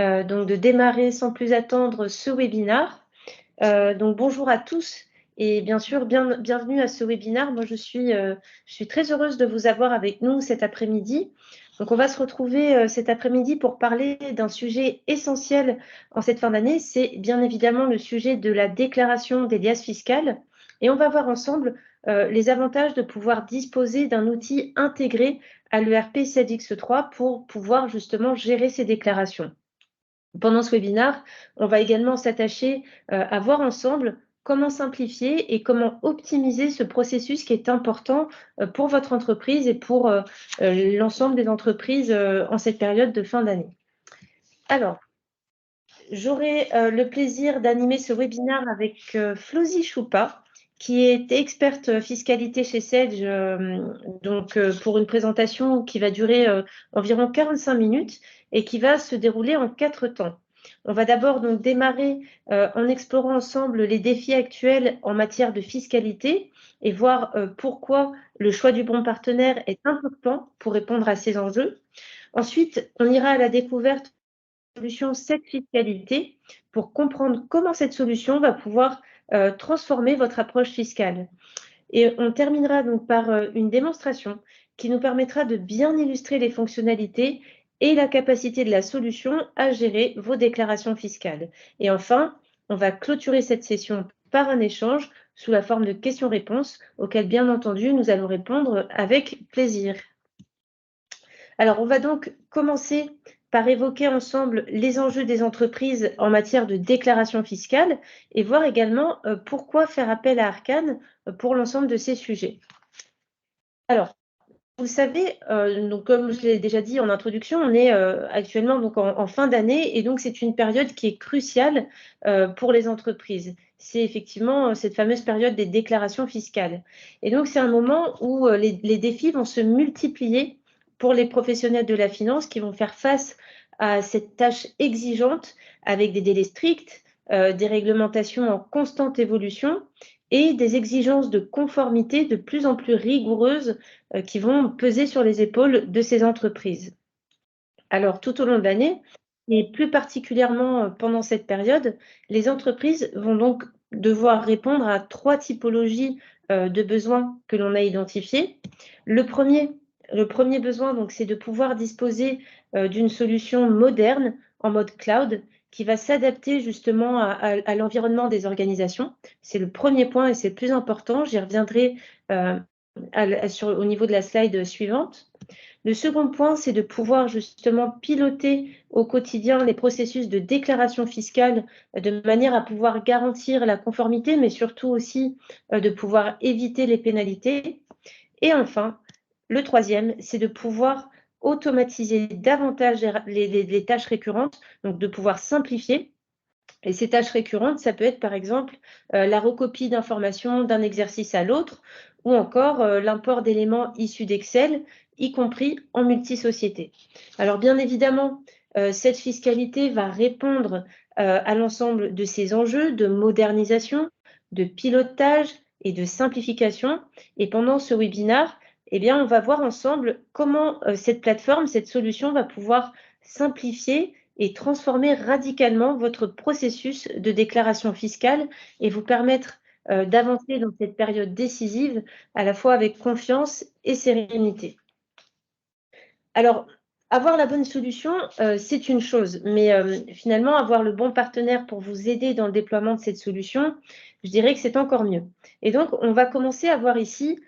donc de démarrer sans plus attendre ce webinaire. Donc bonjour à tous et bien sûr bienvenue à ce webinaire. Moi je suis très heureuse de vous avoir avec nous cet après-midi. Donc on va se retrouver cet après-midi pour parler d'un sujet essentiel en cette fin d'année. C'est bien évidemment le sujet de la déclaration des liasses fiscales et on va voir ensemble les avantages de pouvoir disposer d'un outil intégré à l'ERP ZX3 pour pouvoir justement gérer ces déclarations. Pendant ce webinaire, on va également s'attacher à voir ensemble comment simplifier et comment optimiser ce processus qui est important pour votre entreprise et pour l'ensemble des entreprises en cette période de fin d'année. Alors, j'aurai le plaisir d'animer ce webinaire avec Flosie Choupa, qui est experte fiscalité chez Sage, pour une présentation qui va durer environ 45 minutes et qui va se dérouler en 4 temps. On va d'abord donc démarrer en explorant ensemble les défis actuels en matière de fiscalité et voir pourquoi le choix du bon partenaire est important pour répondre à ces enjeux. Ensuite, on ira à la découverte solution cette fiscalité pour comprendre comment cette solution va pouvoir transformer votre approche fiscale. Et on terminera donc par une démonstration qui nous permettra de bien illustrer les fonctionnalités et la capacité de la solution à gérer vos déclarations fiscales. Et enfin, on va clôturer cette session par un échange sous la forme de questions-réponses auxquelles, bien entendu, nous allons répondre avec plaisir. Alors, on va donc commencer par évoquer ensemble les enjeux des entreprises en matière de déclaration fiscale et voir également pourquoi faire appel à Arcane pour l'ensemble de ces sujets. Alors, vous savez, donc comme je l'ai déjà dit en introduction, on est actuellement donc en fin d'année et donc c'est une période qui est cruciale pour les entreprises. C'est effectivement cette fameuse période des déclarations fiscales. Et donc c'est un moment où les défis vont se multiplier pour les professionnels de la finance qui vont faire face à cette tâche exigeante avec des délais stricts, des réglementations en constante évolution et des exigences de conformité de plus en plus rigoureuses qui vont peser sur les épaules de ces entreprises. Alors, tout au long de l'année, et plus particulièrement pendant cette période, les entreprises vont donc devoir répondre à 3 typologies de besoins que l'on a identifiés. Le premier besoin, donc, c'est de pouvoir disposer d'une solution moderne en mode cloud qui va s'adapter justement à l'environnement des organisations. C'est le premier point et c'est le plus important. J'y reviendrai au niveau de la slide suivante. Le second point, c'est de pouvoir justement piloter au quotidien les processus de déclaration fiscale de manière à pouvoir garantir la conformité, mais surtout aussi de pouvoir éviter les pénalités. Et enfin, le troisième, c'est de pouvoir automatiser davantage les tâches récurrentes, donc de pouvoir simplifier. Et ces tâches récurrentes, ça peut être par exemple la recopie d'informations d'un exercice à l'autre ou encore l'import d'éléments issus d'Excel, y compris en multisociété. Alors bien évidemment, cette fiscalité va répondre à l'ensemble de ces enjeux de modernisation, de pilotage et de simplification. Et pendant ce webinaire, eh bien, on va voir ensemble comment cette plateforme, cette solution va pouvoir simplifier et transformer radicalement votre processus de déclaration fiscale et vous permettre d'avancer dans cette période décisive à la fois avec confiance et sérénité. Alors, avoir la bonne solution, c'est une chose, mais finalement, avoir le bon partenaire pour vous aider dans le déploiement de cette solution, je dirais que c'est encore mieux. Et donc, on va commencer à voir ici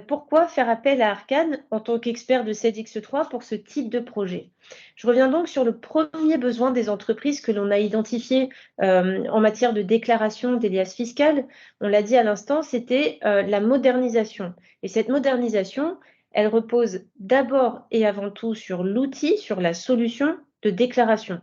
pourquoi faire appel à Arcane en tant qu'expert de ZX3 pour ce type de projet. Je reviens donc sur le premier besoin des entreprises que l'on a identifié en matière de déclaration des liasses fiscales. On l'a dit à l'instant, c'était la modernisation. Et cette modernisation, elle repose d'abord et avant tout sur l'outil, sur la solution de déclaration.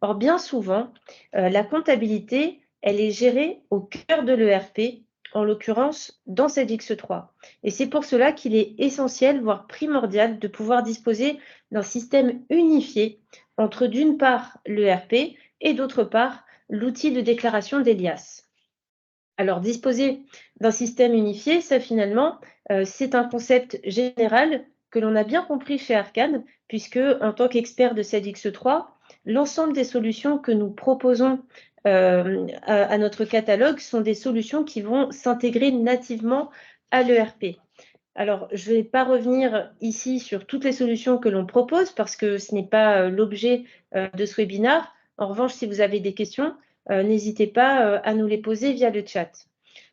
Or, bien souvent, la comptabilité, elle est gérée au cœur de l'ERP, en l'occurrence dans ZX3. Et c'est pour cela qu'il est essentiel, voire primordial, de pouvoir disposer d'un système unifié entre d'une part l'ERP et d'autre part l'outil de déclaration des liasses. Alors, disposer d'un système unifié, ça finalement, c'est un concept général que l'on a bien compris chez Arcane, puisque en tant qu'expert de ZX3, l'ensemble des solutions que nous proposons à notre catalogue sont des solutions qui vont s'intégrer nativement à l'ERP. Alors, je ne vais pas revenir ici sur toutes les solutions que l'on propose parce que ce n'est pas l'objet de ce webinaire. En revanche, si vous avez des questions, n'hésitez pas à nous les poser via le chat.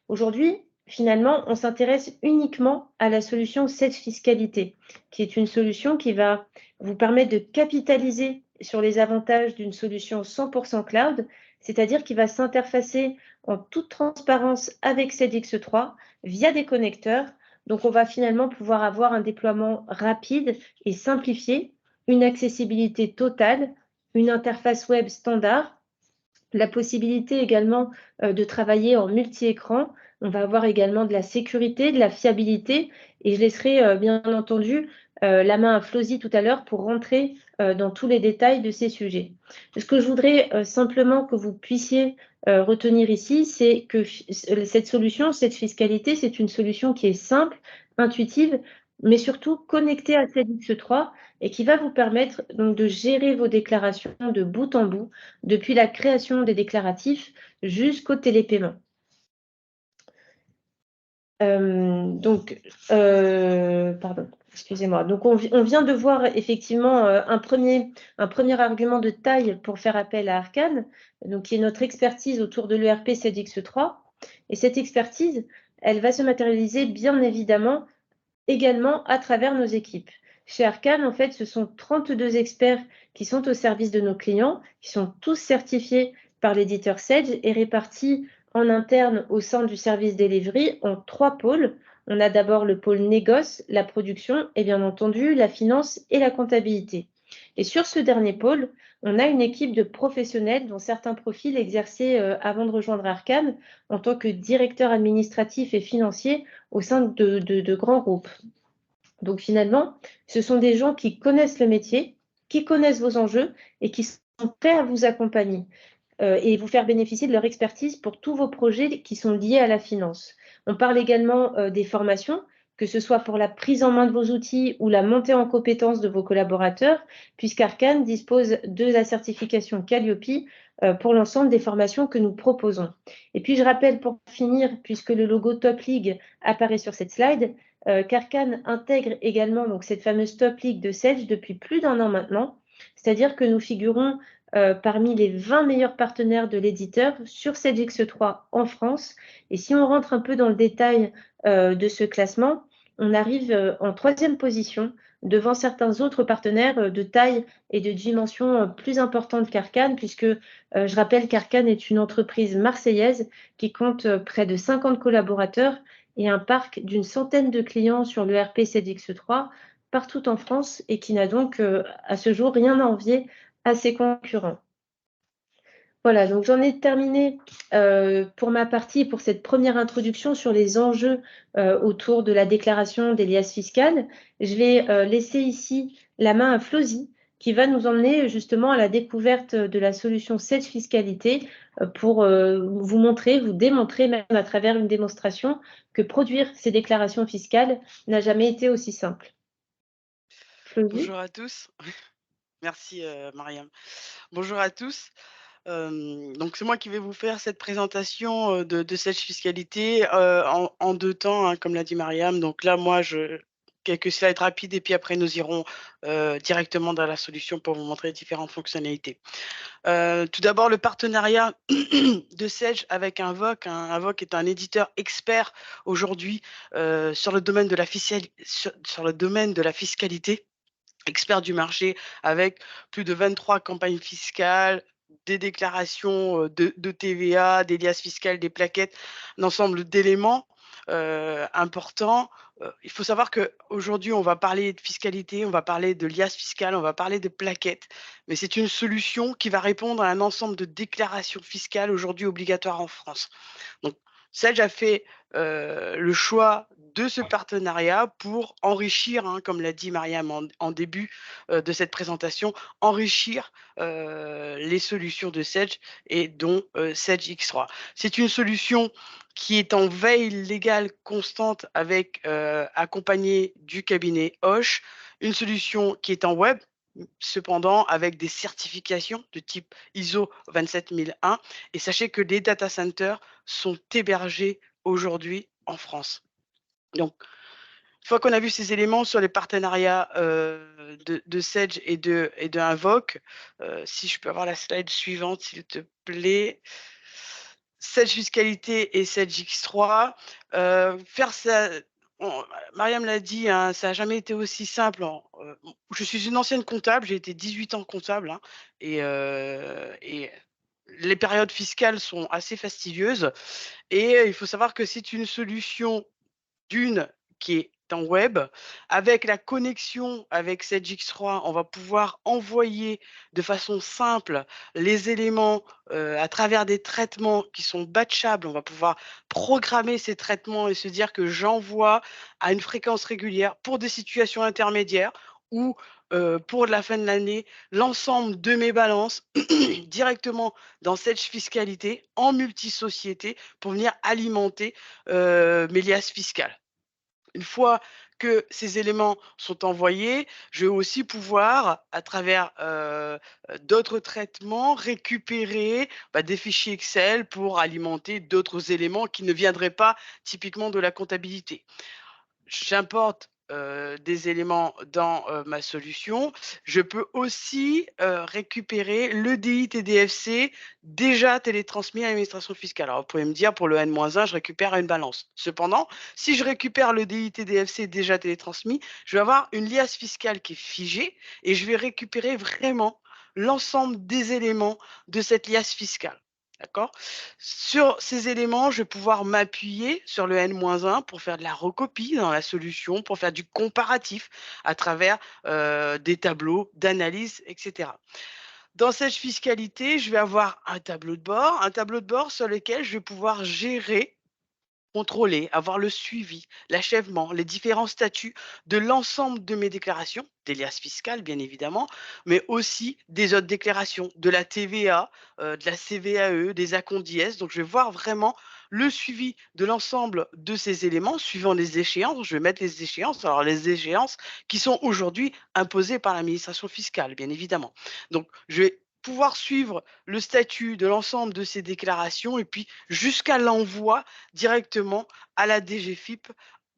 Aujourd'hui, finalement, on s'intéresse uniquement à la solution Sage Fiscalité, qui est une solution qui va vous permettre de capitaliser sur les avantages d'une solution 100% cloud, c'est-à-dire qui va s'interfacer en toute transparence avec CEDX3 via des connecteurs. Donc, on va finalement pouvoir avoir un déploiement rapide et simplifié, une accessibilité totale, une interface web standard, la possibilité également de travailler en multi-écran. On va avoir également de la sécurité, de la fiabilité, et je laisserai bien entendu la main à Flosie tout à l'heure pour rentrer dans tous les détails de ces sujets. Ce que je voudrais simplement que vous puissiez retenir ici, c'est que cette solution, cette fiscalité, c'est une solution qui est simple, intuitive, mais surtout connectée à CEDX3 et qui va vous permettre donc de gérer vos déclarations de bout en bout, depuis la création des déclaratifs jusqu'au télépaiement. Pardon, excusez-moi. Donc, on vient de voir effectivement un premier argument de taille pour faire appel à Arcane, donc qui est notre expertise autour de l'ERP CEDX3. Et cette expertise, elle va se matérialiser bien évidemment également à travers nos équipes. Chez Arcane, en fait, ce sont 32 experts qui sont au service de nos clients, qui sont tous certifiés par l'éditeur Sage et répartis en interne au sein du service delivery en 3 pôles. On a d'abord le pôle négoce, la production et bien entendu la finance et la comptabilité. Et sur ce dernier pôle, on a une équipe de professionnels dont certains profils exerçaient avant de rejoindre Arcane en tant que directeur administratif et financier au sein de grands groupes. Donc finalement, ce sont des gens qui connaissent le métier, qui connaissent vos enjeux et qui sont prêts à vous accompagner et vous faire bénéficier de leur expertise pour tous vos projets qui sont liés à la finance. On parle également des formations, que ce soit pour la prise en main de vos outils ou la montée en compétences de vos collaborateurs, puisqu'Arcane dispose de la certification Calliope pour l'ensemble des formations que nous proposons. Et puis je rappelle pour finir, puisque le logo Top League apparaît sur cette slide, qu'Arcane intègre également donc, cette fameuse Top League de Sage depuis plus d'1 an maintenant, c'est-à-dire que nous figurons parmi les 20 meilleurs partenaires de l'éditeur sur CEDX3 en France. Et si on rentre un peu dans le détail de ce classement, on arrive en 3e position devant certains autres partenaires de taille et de dimension plus importante qu'Arcane, puisque je rappelle qu'Arcane est une entreprise marseillaise qui compte près de 50 collaborateurs et un parc d'une centaine de clients sur le RP CEDX3 partout en France et qui n'a donc à ce jour rien à envier à ses concurrents. Voilà, donc j'en ai terminé pour ma partie, pour cette première introduction sur les enjeux autour de la déclaration des liasses fiscales. Je vais laisser ici la main à Flosie, qui va nous emmener justement à la découverte de la solution Sage Fiscalité pour vous montrer, vous démontrer même à travers une démonstration que produire ces déclarations fiscales n'a jamais été aussi simple. Flosie. Bonjour à tous. Merci, Mariam. Bonjour à tous. Donc c'est moi qui vais vous faire cette présentation, de Sage Fiscalité, en 2 temps, hein, comme l'a dit Mariam. Donc là, moi, quelques slides rapides et puis après nous irons, directement dans la solution pour vous montrer différentes fonctionnalités. Tout d'abord, le partenariat de Sage avec Invoque. Invoque est un éditeur expert aujourd'hui, sur le domaine de la fiscalité. Expert du marché avec plus de 23 campagnes fiscales, des déclarations de TVA, des liasses fiscales, des plaquettes, un ensemble d'éléments importants. Il faut savoir qu'aujourd'hui, on va parler de fiscalité, on va parler de liasses fiscales, on va parler de plaquettes, mais c'est une solution qui va répondre à un ensemble de déclarations fiscales aujourd'hui obligatoires en France. Donc, Sage a fait le choix de ce partenariat pour enrichir, hein, comme l'a dit Mariam en début de cette présentation, enrichir les solutions de Sage et dont Sage X3. C'est une solution qui est en veille légale constante avec accompagnée du cabinet Hoche, une solution qui est en web, cependant avec des certifications de type ISO 27001. Et sachez que les data centers sont hébergés aujourd'hui en France. Donc, une fois qu'on a vu ces éléments sur les partenariats de Sedge et de Invoque, si je peux avoir la slide suivante, s'il te plaît. Sedge Fiscalité et Sedge X3, faire ça, Mariam l'a dit, hein, ça n'a jamais été aussi simple. Je suis une ancienne comptable, j'ai été 18 ans comptable, hein, et les périodes fiscales sont assez fastidieuses. Et il faut savoir que c'est une solution d'une qui est en web. Avec la connexion avec cette X3, on va pouvoir envoyer de façon simple les éléments à travers des traitements qui sont batchables. On va pouvoir programmer ces traitements et se dire que j'envoie à une fréquence régulière pour des situations intermédiaires ou pour la fin de l'année, l'ensemble de mes balances directement dans cette fiscalité en multisociété pour venir alimenter mes liasses fiscales. Une fois que ces éléments sont envoyés, je vais aussi pouvoir, à travers d'autres traitements, récupérer des fichiers Excel pour alimenter d'autres éléments qui ne viendraient pas typiquement de la comptabilité. J'importe des éléments dans ma solution. Je peux aussi récupérer le DI TDFC déjà télétransmis à l'administration fiscale. Alors, vous pouvez me dire, pour le N-1, je récupère une balance. Cependant, si je récupère le DI TDFC déjà télétransmis, je vais avoir une liasse fiscale qui est figée et je vais récupérer vraiment l'ensemble des éléments de cette liasse fiscale. D'accord? Sur ces éléments, je vais pouvoir m'appuyer sur le N-1 pour faire de la recopie dans la solution, pour faire du comparatif à travers des tableaux d'analyse, etc. Dans cette fiscalité, je vais avoir un tableau de bord sur lequel je vais pouvoir gérer, contrôler, avoir le suivi, l'achèvement, les différents statuts de l'ensemble de mes déclarations, des liasses fiscales bien évidemment, mais aussi des autres déclarations, de la TVA, de la CVAE, des acomptes d'IS. Donc je vais voir vraiment le suivi de l'ensemble de ces éléments suivant les échéances. Je vais mettre les échéances, alors les échéances qui sont aujourd'hui imposées par l'administration fiscale, bien évidemment. Donc je vais pouvoir suivre le statut de l'ensemble de ces déclarations et puis jusqu'à l'envoi directement à la DGFiP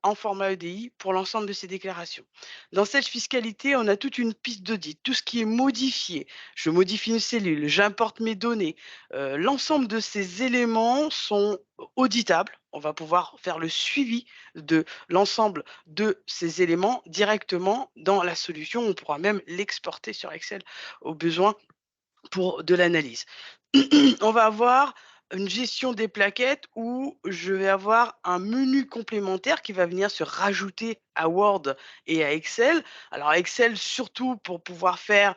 en format EDI pour l'ensemble de ces déclarations. Dans cette fiscalité, on a toute une piste d'audit, tout ce qui est modifié. Je modifie une cellule, j'importe mes données. L'ensemble de ces éléments sont auditables. On va pouvoir faire le suivi de l'ensemble de ces éléments directement dans la solution. On pourra même l'exporter sur Excel au besoin pour de l'analyse. On va avoir une gestion des plaquettes où je vais avoir un menu complémentaire qui va venir se rajouter à Word et à Excel. Alors Excel surtout pour pouvoir faire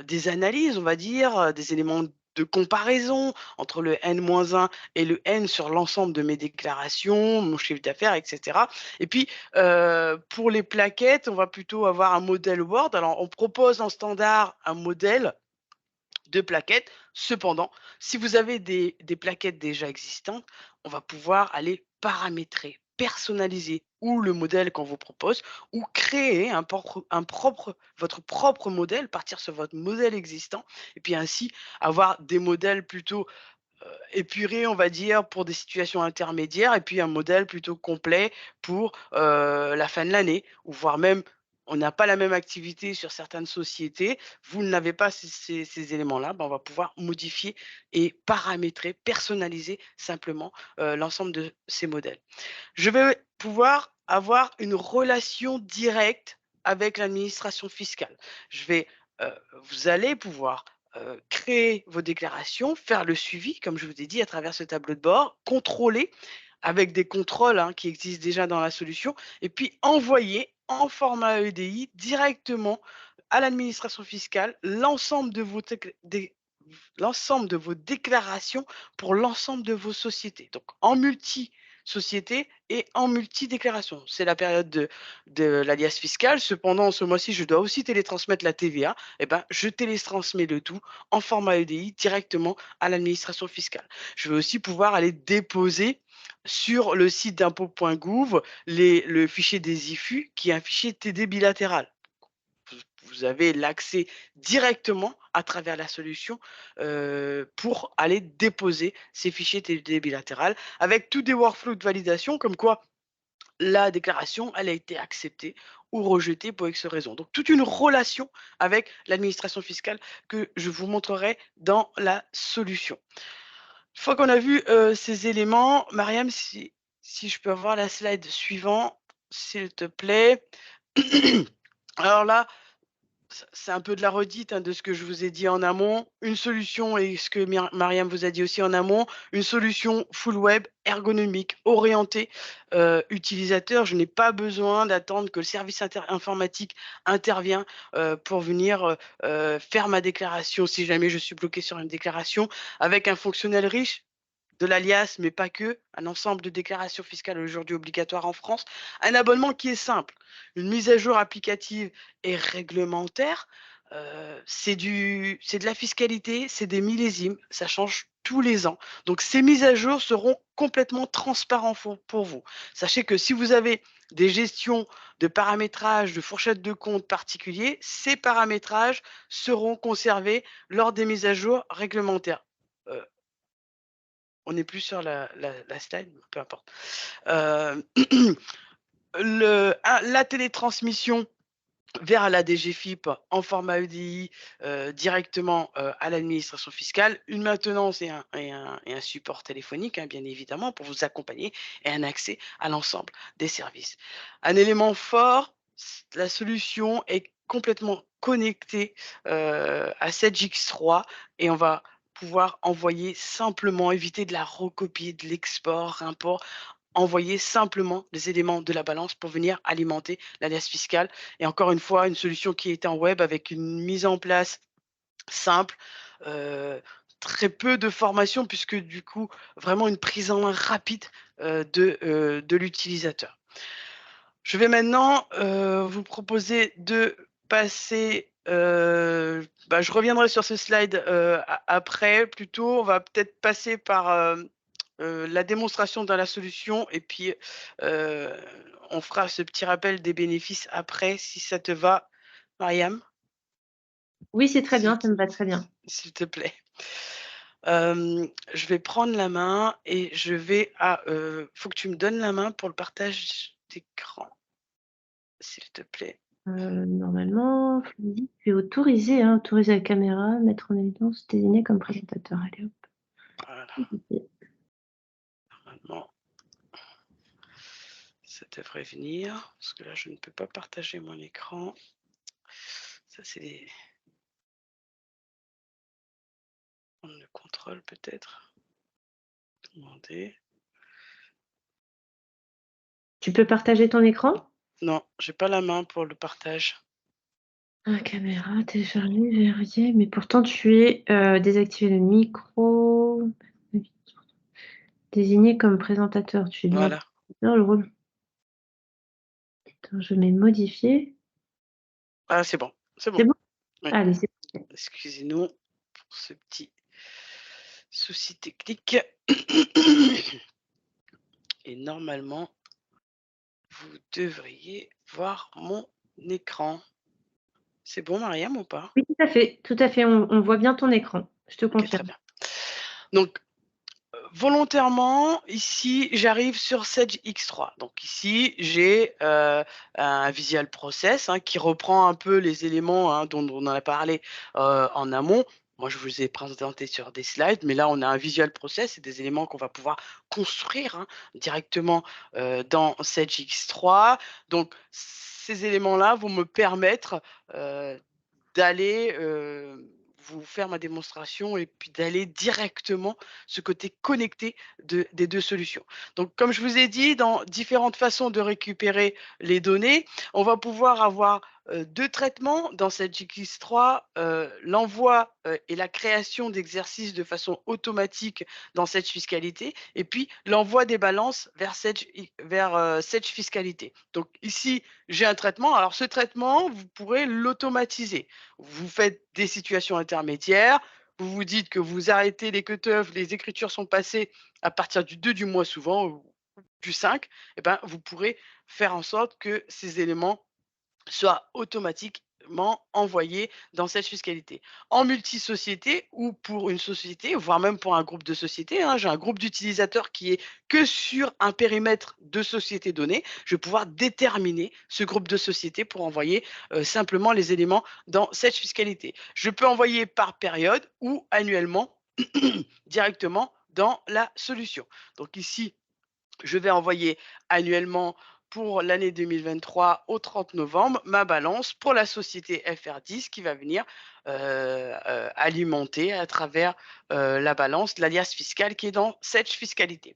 des analyses, on va dire, des éléments de comparaison entre le N-1 et le N sur l'ensemble de mes déclarations, mon chiffre d'affaires, etc. Et puis, pour les plaquettes, on va plutôt avoir un modèle Word. Alors, on propose en standard un modèle de plaquettes. Cependant, si vous avez des plaquettes déjà existantes, on va pouvoir aller paramétrer, personnaliser ou le modèle qu'on vous propose ou créer votre propre modèle, partir sur votre modèle existant et puis ainsi avoir des modèles plutôt épurés, on va dire, pour des situations intermédiaires et puis un modèle plutôt complet pour la fin de l'année ou voire même on n'a pas la même activité sur certaines sociétés, vous n'avez pas ces éléments-là, on va pouvoir modifier et paramétrer, personnaliser simplement l'ensemble de ces modèles. Je vais pouvoir avoir une relation directe avec l'administration fiscale. Je vais, vous allez pouvoir créer vos déclarations, faire le suivi, comme je vous ai dit, à travers ce tableau de bord, contrôler avec des contrôles qui existent déjà dans la solution, et puis envoyer en format EDI directement à l'administration fiscale l'ensemble de vos déclarations pour l'ensemble de vos sociétés. Donc en multi-société et en multi-déclaration. C'est la période de l'alias fiscal. Cependant, ce mois-ci, je dois aussi télétransmettre la TVA. Eh ben, je télétransmets le tout en format EDI directement à l'administration fiscale. Je vais aussi pouvoir aller déposer sur le site d'impôt.gouv le fichier des IFU qui est un fichier TD bilatéral. Vous vous avez l'accès directement à travers la solution pour aller déposer ces fichiers TD bilatérales avec tous des workflows de validation comme quoi la déclaration, elle a été acceptée ou rejetée pour X raison. Donc toute une relation avec l'administration fiscale que je vous montrerai dans la solution. Une fois qu'on a vu, ces éléments, Mariam, si je peux avoir la slide suivante, s'il te plaît. Alors là, c'est un peu de la redite, hein, de ce que je vous ai dit en amont. Une solution et ce que Mariam vous a dit aussi en amont, une solution full web, ergonomique, orientée, utilisateur. Je n'ai pas besoin d'attendre que le service informatique intervient, pour venir, faire ma déclaration si jamais je suis bloqué sur une déclaration avec un fonctionnel riche de l'alias, mais pas que, un ensemble de déclarations fiscales aujourd'hui obligatoires en France, un abonnement qui est simple, une mise à jour applicative et réglementaire, c'est de la fiscalité, c'est des millésimes, ça change tous les ans. Donc ces mises à jour seront complètement transparentes pour vous. Sachez que si vous avez des gestions de paramétrage, de fourchettes de compte particuliers, ces paramétrages seront conservés lors des mises à jour réglementaires. Euh, on n'est plus sur la slide, peu importe. La télétransmission vers la DGFiP en format EDI directement à l'administration fiscale, une maintenance et un support téléphonique, hein, bien évidemment, pour vous accompagner et un accès à l'ensemble des services. Un élément fort, la solution est complètement connectée à 7X3 et on va pouvoir envoyer simplement, éviter de la recopier, de l'export, import, envoyer simplement les éléments de la balance pour venir alimenter l'alias fiscale. Et encore une fois, une solution qui est en web avec une mise en place simple, très peu de formation puisque du coup, vraiment une prise en main rapide de l'utilisateur. Je vais maintenant vous proposer de passer, je reviendrai sur ce slide après plutôt. On va peut-être passer par la démonstration dans la solution et puis on fera ce petit rappel des bénéfices après, si ça te va, Mariam, Oui, c'est très bien, ça me va très bien. s'il te plaît. Je vais prendre la main et je vais faut que tu me donnes la main pour le partage d'écran, s'il te plaît. Normalement, tu es autorisé, hein, autoriser la caméra, mettre en évidence, désigner comme présentateur. Allez hop. Voilà, normalement, ça devrait venir, parce que là, je ne peux pas partager mon écran. Ça, c'est le contrôle peut-être. Demander. Tu peux partager ton écran? Non, j'ai pas la main pour le partage. Caméra, télécharger, verrouiller, mais pourtant tu es désactivé le micro. Désigné comme présentateur, tu es bien Voilà. dans le rôle. Attends, je mets modifier. Ah, c'est bon. C'est bon. C'est bon? Oui. Allez, c'est bon. Excusez-nous pour ce petit souci technique. Et normalement, vous devriez voir mon écran. C'est bon, Mariam, ou pas? Oui, tout à fait, tout à fait. On voit bien ton écran. Je te Ok, très confirme. bien. Donc, volontairement, ici, j'arrive sur Sage X3. Donc ici, j'ai un Visual Process qui reprend un peu les éléments dont on en a parlé en amont. Moi, je vous ai présenté sur des slides, mais là, on a un Visual Process, c'est des éléments qu'on va pouvoir construire directement dans Sage X3. Donc, ces éléments-là vont me permettre d'aller vous faire ma démonstration et puis d'aller directement ce côté connecté des deux solutions. Donc, comme je vous ai dit, dans différentes façons de récupérer les données, on va pouvoir avoir deux traitements dans cette GX3, l'envoi et la création d'exercices de façon automatique dans Sage Fiscalité, et puis l'envoi des balances vers Sage Fiscalité. Donc ici, j'ai un traitement. Alors ce traitement, vous pourrez l'automatiser. Vous faites des situations intermédiaires, vous vous dites que vous arrêtez les cut-offs, les écritures sont passées à partir du 2 du mois souvent, ou du 5, et ben, vous pourrez faire en sorte que ces éléments soient automatiques directement envoyé dans cette fiscalité. En multisociété ou pour une société, voire même pour un groupe de sociétés, hein, j'ai un groupe d'utilisateurs qui est que sur un périmètre de société donnée, je vais pouvoir déterminer ce groupe de sociétés pour envoyer simplement les éléments dans cette fiscalité. Je peux envoyer par période ou annuellement directement dans la solution. Donc ici, je vais envoyer annuellement pour l'année 2023 au 30 novembre ma balance pour la société FR10 qui va venir alimenter à travers la balance, l'alias fiscal qui est dans cette fiscalité.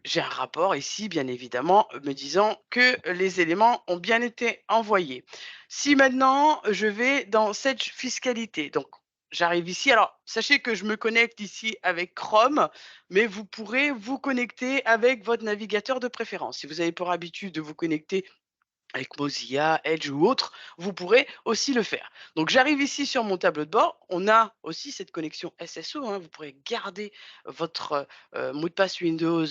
J'ai un rapport ici, bien évidemment, me disant que les éléments ont bien été envoyés. Si maintenant je vais dans cette fiscalité, donc j'arrive ici, alors sachez que je me connecte ici avec Chrome, mais vous pourrez vous connecter avec votre navigateur de préférence. Si vous avez pour habitude de vous connecter avec Mozilla, Edge ou autre, vous pourrez aussi le faire. Donc j'arrive ici sur mon tableau de bord. On a aussi cette connexion SSO, hein. Vous pourrez garder votre mot de passe Windows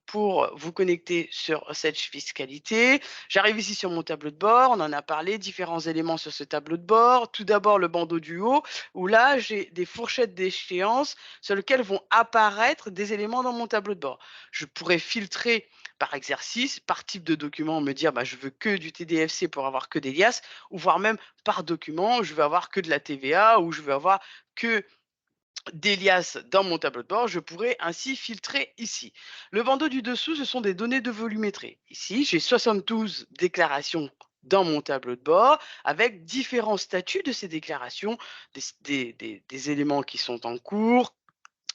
pour vous connecter sur cette fiscalité. J'arrive ici sur mon tableau de bord. On en a parlé, différents éléments sur ce tableau de bord. Tout d'abord le bandeau du haut, où là j'ai des fourchettes d'échéance sur lesquelles vont apparaître des éléments dans mon tableau de bord. Je pourrais filtrer par exercice, par type de document, me dire bah, je veux que du TDFC pour avoir que des liasses, ou voire même par document, je veux avoir que de la TVA ou je veux avoir que des liasses dans mon tableau de bord, je pourrais ainsi filtrer ici. Le bandeau du dessous, ce sont des données de volumétrie. Ici, j'ai 72 déclarations dans mon tableau de bord avec différents statuts de ces déclarations, des éléments qui sont en cours,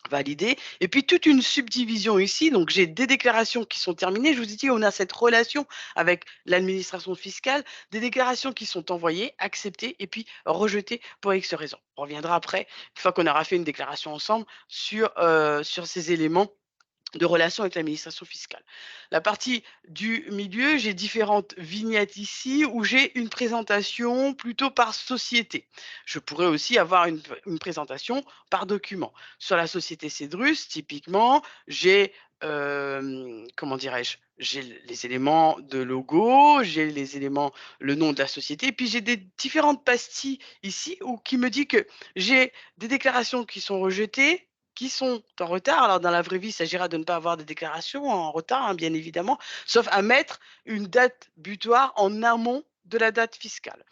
validé. Et puis toute une subdivision ici. Donc j'ai des déclarations qui sont terminées. Je vous ai dit, on a cette relation avec l'administration fiscale, des déclarations qui sont envoyées, acceptées et puis rejetées pour X raisons. On reviendra après, une fois qu'on aura fait une déclaration ensemble, sur ces éléments de relation avec l'administration fiscale. La partie du milieu, j'ai différentes vignettes ici où j'ai une présentation plutôt par société. Je pourrais aussi avoir une présentation par document. Sur la société Cedrus, typiquement, j'ai, comment dirais-je, j'ai les éléments de logo, j'ai les éléments, le nom de la société, puis j'ai des différentes pastilles ici où, qui me dit que j'ai des déclarations qui sont rejetées, qui sont en retard. Alors, dans la vraie vie, il s'agira de ne pas avoir de déclaration en retard, hein, bien évidemment, sauf à mettre une date butoir en amont de la date fiscale.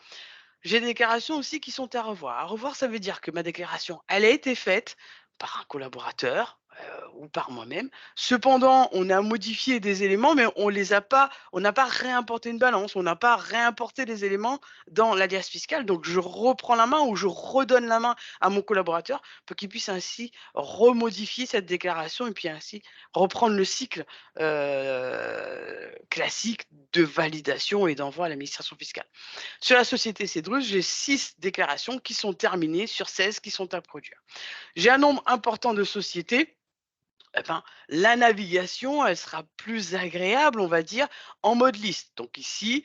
J'ai des déclarations aussi qui sont à revoir. À revoir, ça veut dire que ma déclaration, elle a été faite par un collaborateur ou par moi-même. Cependant, on a modifié des éléments, mais on n'a pas réimporté une balance, on n'a pas réimporté les éléments dans l'alias fiscal. Donc, je reprends la main ou je redonne la main à mon collaborateur pour qu'il puisse ainsi remodifier cette déclaration et puis ainsi reprendre le cycle classique de validation et d'envoi à l'administration fiscale. Sur la société Cedrus, j'ai 6 déclarations qui sont terminées sur 16 qui sont à produire. J'ai un nombre important de sociétés. Eh ben, la navigation, elle sera plus agréable, on va dire, en mode liste. Donc ici,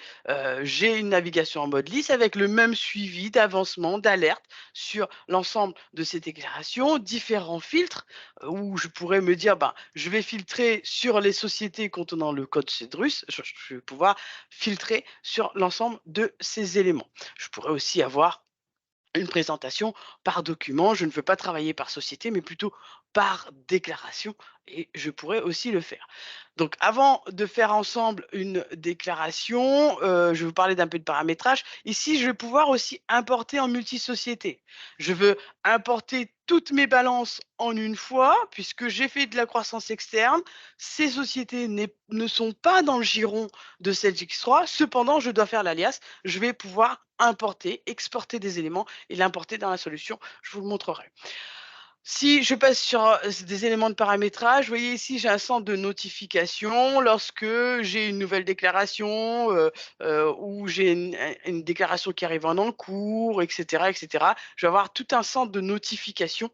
j'ai une navigation en mode liste avec le même suivi d'avancement, d'alerte sur l'ensemble de ces déclarations, différents filtres où je pourrais me dire, ben, je vais filtrer sur les sociétés contenant le code Cedrus, je vais pouvoir filtrer sur l'ensemble de ces éléments. Je pourrais aussi avoir une présentation par document. Je ne veux pas travailler par société, mais plutôt par déclaration et je pourrais aussi le faire. Donc avant de faire ensemble une déclaration, je vais vous parler d'un peu de paramétrage. Ici, je vais pouvoir aussi importer en multisociété. Je veux importer toutes mes balances en une fois puisque j'ai fait de la croissance externe. Ces sociétés ne sont pas dans le giron de cette X3. Cependant, je dois faire l'alias. Je vais pouvoir importer, exporter des éléments et l'importer dans la solution. Je vous le montrerai. Si je passe sur des éléments de paramétrage, vous voyez ici, j'ai un centre de notification lorsque j'ai une nouvelle déclaration ou j'ai une déclaration qui arrive en encours, etc., etc. Je vais avoir tout un centre de notification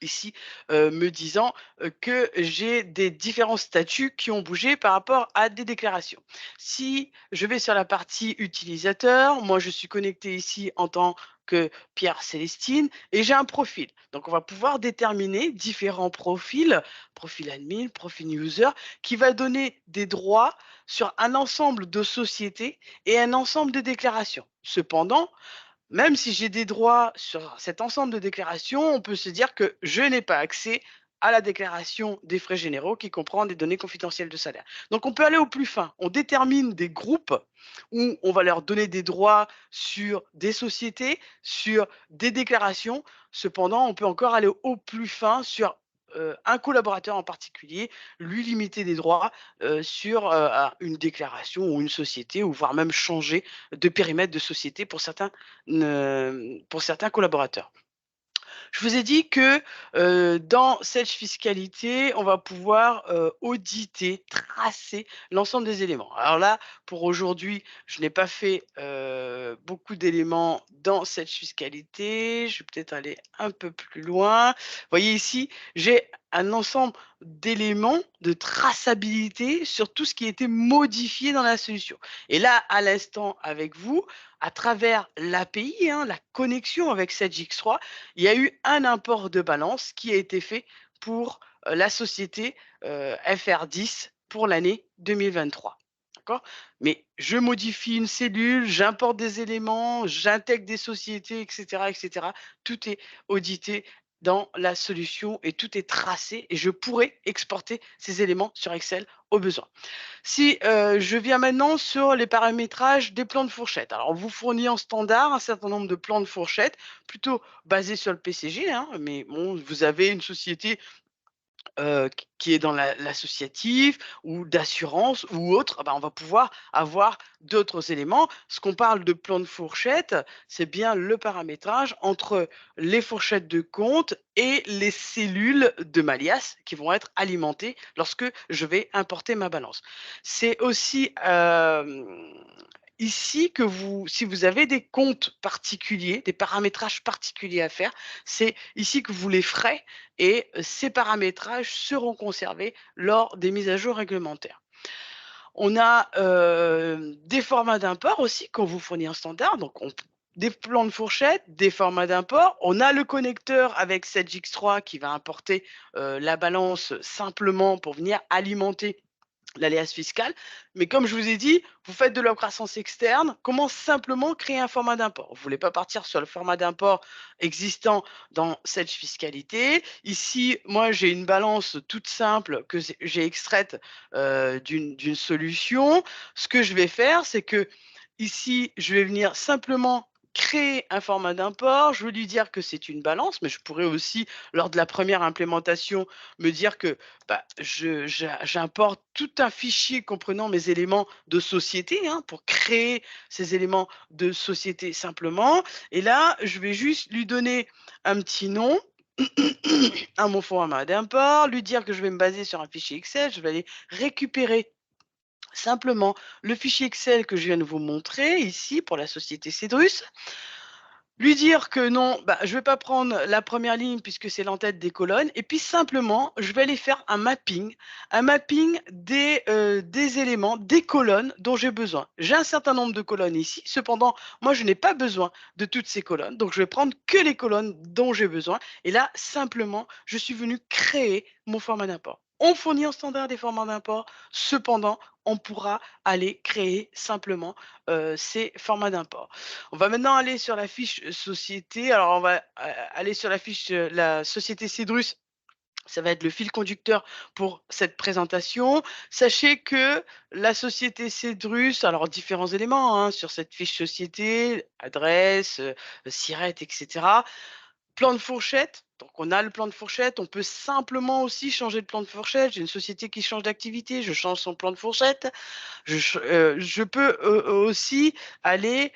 ici me disant que j'ai des différents statuts qui ont bougé par rapport à des déclarations. Si je vais sur la partie utilisateur, moi je suis connecté ici en tant que Pierre Célestine et j'ai un profil. Donc on va pouvoir déterminer différents profils, profil admin, profil user, qui va donner des droits sur un ensemble de sociétés et un ensemble de déclarations. Cependant, même si j'ai des droits sur cet ensemble de déclarations, on peut se dire que je n'ai pas accès à la déclaration des frais généraux qui comprend des données confidentielles de salaire. Donc on peut aller au plus fin. On détermine des groupes où on va leur donner des droits sur des sociétés, sur des déclarations. Cependant, on peut encore aller au plus fin sur un collaborateur en particulier, lui limiter des droits sur une déclaration ou une société, ou voire même changer de périmètre de société pour certains collaborateurs. Je vous ai dit que dans Sage Fiscalité, on va pouvoir auditer, tracer l'ensemble des éléments. Alors là, pour aujourd'hui, je n'ai pas fait beaucoup d'éléments dans Sage Fiscalité. Je vais peut-être aller un peu plus loin. Vous voyez ici, j'ai un ensemble d'éléments de traçabilité sur tout ce qui a été modifié dans la solution. Et là, à l'instant, avec vous, à travers l'API, la connexion avec Sage X3, il y a eu un import de balance qui a été fait pour la société FR10 pour l'année 2023. D'accord? Mais je modifie une cellule, j'importe des éléments, j'intègre des sociétés, etc., etc. Tout est audité dans la solution et tout est tracé, et je pourrais exporter ces éléments sur Excel au besoin. Si je viens maintenant sur les paramétrages des plans de fourchette. Alors, on vous fournit en standard un certain nombre de plans de fourchette, plutôt basés sur le PCG, mais bon, vous avez une société qui est dans l'associatif ou d'assurance ou autre, on va pouvoir avoir d'autres éléments. Ce qu'on parle de plan de fourchette, c'est bien le paramétrage entre les fourchettes de compte et les cellules de Malias qui vont être alimentées lorsque je vais importer ma balance. C'est aussi ici que si vous avez des comptes particuliers, des paramétrages particuliers à faire, c'est ici que vous les ferez, et ces paramétrages seront conservés lors des mises à jour réglementaires. On a des formats d'import aussi qu'on vous fournit en standard, donc des plans de fourchette, des formats d'import. On a le connecteur avec 7X3 qui va importer la balance simplement pour venir alimenter l'alias fiscal. Mais comme je vous ai dit, vous faites de la croissance externe, comment simplement créer un format d'import. Vous ne voulez pas partir sur le format d'import existant dans cette fiscalité. Ici, moi, j'ai une balance toute simple que j'ai extraite d'une solution. Ce que je vais faire, c'est que ici, je vais venir simplement créer un format d'import. Je vais lui dire que c'est une balance, mais je pourrais aussi, lors de la première implémentation, me dire que j'importe tout un fichier comprenant mes éléments de société pour créer ces éléments de société simplement. Et là, je vais juste lui donner un petit nom à mon format d'import, lui dire que je vais me baser sur un fichier Excel. Je vais aller récupérer simplement le fichier Excel que je viens de vous montrer ici pour la société Cedrus. Lui dire que non, je ne vais pas prendre la première ligne puisque c'est l'entête des colonnes, et puis simplement, je vais aller faire un mapping des éléments, des colonnes dont j'ai besoin. J'ai un certain nombre de colonnes ici, cependant, moi, je n'ai pas besoin de toutes ces colonnes, donc je vais prendre que les colonnes dont j'ai besoin, et là, simplement, je suis venu créer mon format d'import. On fournit en standard des formats d'import, cependant, on pourra aller créer simplement ces formats d'import. On va maintenant aller sur la fiche société. Alors, on va aller sur la fiche la société Cedrus. Ça va être le fil conducteur pour cette présentation. Sachez que la société Cedrus, alors différents éléments sur cette fiche société, adresse, SIRET, etc. Plan de fourchette, donc on a le plan de fourchette, on peut simplement aussi changer de plan de fourchette. J'ai une société qui change d'activité, je change son plan de fourchette. Je peux aussi aller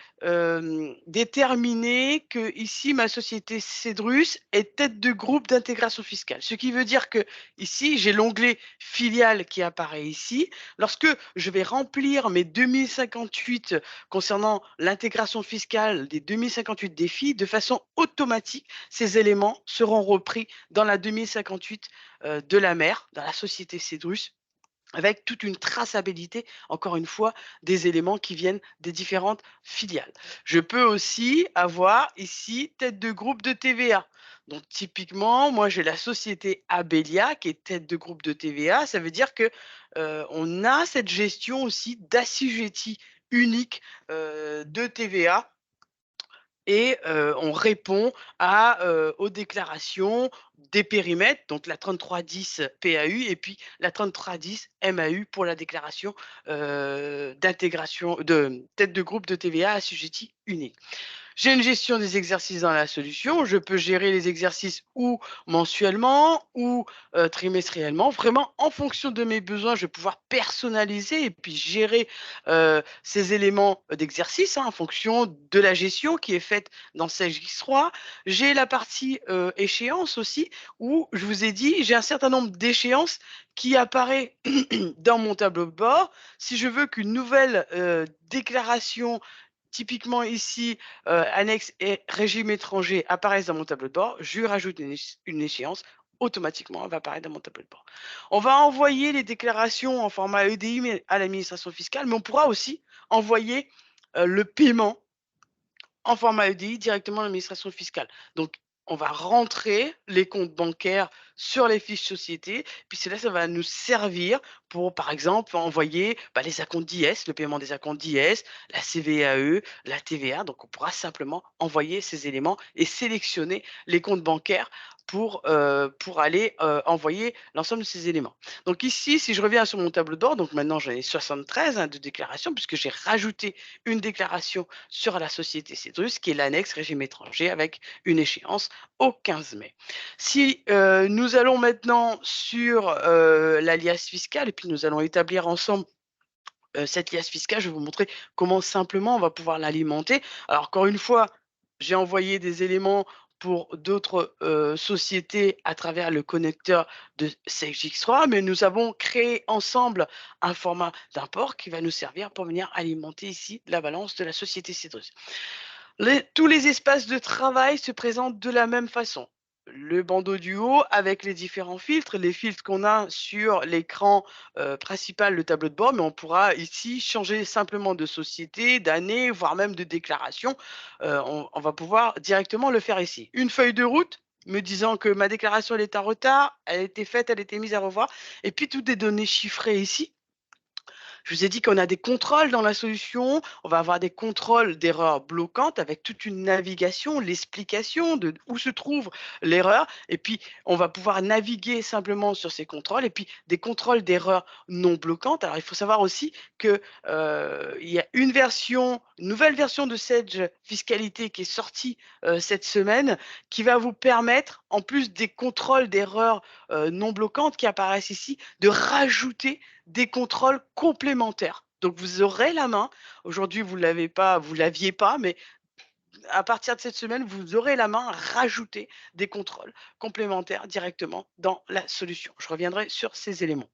déterminer que ici ma société Cedrus est tête de groupe d'intégration fiscale. Ce qui veut dire que ici, j'ai l'onglet filiale qui apparaît ici. Lorsque je vais remplir mes 2058 concernant l'intégration fiscale des 2058 défis, de façon automatique, ces éléments seront repris dans la 2058 de la mère, dans la société Cedrus, avec toute une traçabilité, encore une fois, des éléments qui viennent des différentes filiales. Je peux aussi avoir ici tête de groupe de TVA. Donc typiquement, moi j'ai la société Abelia qui est tête de groupe de TVA. Ça veut dire que on a cette gestion aussi d'assujetti unique de TVA et on répond aux déclarations des périmètres, donc la 3310 PAU et puis la 3310 MAU pour la déclaration d'intégration de tête de groupe de TVA assujetti unique. J'ai une gestion des exercices dans la solution. Je peux gérer les exercices ou mensuellement ou trimestriellement. Vraiment, en fonction de mes besoins, je vais pouvoir personnaliser et puis gérer ces éléments d'exercice en fonction de la gestion qui est faite dans Sage X3. J'ai la partie échéance aussi où je vous ai dit, j'ai un certain nombre d'échéances qui apparaît dans mon tableau de bord. Si je veux qu'une nouvelle déclaration typiquement ici, annexe et régime étranger apparaissent dans mon tableau de bord, je rajoute une échéance, automatiquement, elle va apparaître dans mon tableau de bord. On va envoyer les déclarations en format EDI à l'administration fiscale, mais on pourra aussi envoyer le paiement en format EDI directement à l'administration fiscale. Donc, on va rentrer les comptes bancaires sur les fiches sociétés, puis cela, ça va nous servir pour, par exemple, envoyer les acomptes d'IS, le paiement des acomptes d'IS, la CVAE, la TVA. Donc, on pourra simplement envoyer ces éléments et sélectionner les comptes bancaires pour aller envoyer l'ensemble de ces éléments. Donc ici, si je reviens sur mon tableau de bord, donc maintenant j'en ai 73 de déclarations, puisque j'ai rajouté une déclaration sur la société Cedrus, qui est l'annexe régime étranger avec une échéance au 15 mai. Si nous allons maintenant sur l'alias fiscal, et puis nous allons établir ensemble cette liasse fiscale, je vais vous montrer comment simplement on va pouvoir l'alimenter. Alors encore une fois, j'ai envoyé des éléments pour d'autres sociétés à travers le connecteur de SageX3, mais nous avons créé ensemble un format d'import qui va nous servir pour venir alimenter ici la balance de la société Cedrus. Tous les espaces de travail se présentent de la même façon. Le bandeau du haut avec les différents filtres, les filtres qu'on a sur l'écran principal, le tableau de bord, mais on pourra ici changer simplement de société, d'année, voire même de déclaration. On va pouvoir directement le faire ici. Une feuille de route me disant que ma déclaration elle est en retard, elle a été faite, elle a été mise à revoir, et puis toutes les données chiffrées ici. Je vous ai dit qu'on a des contrôles dans la solution. On va avoir des contrôles d'erreurs bloquantes avec toute une navigation, l'explication de où se trouve l'erreur. Et puis, on va pouvoir naviguer simplement sur ces contrôles. Et puis, des contrôles d'erreurs non bloquantes. Alors, il faut savoir aussi que il y a une nouvelle version de Sage Fiscalité qui est sortie cette semaine, qui va vous permettre, en plus des contrôles d'erreurs non bloquantes qui apparaissent ici, de rajouter des contrôles complémentaires. Donc vous aurez la main. Aujourd'hui, vous l'aviez pas, mais à partir de cette semaine, vous aurez la main à rajouter des contrôles complémentaires directement dans la solution. Je reviendrai sur ces éléments.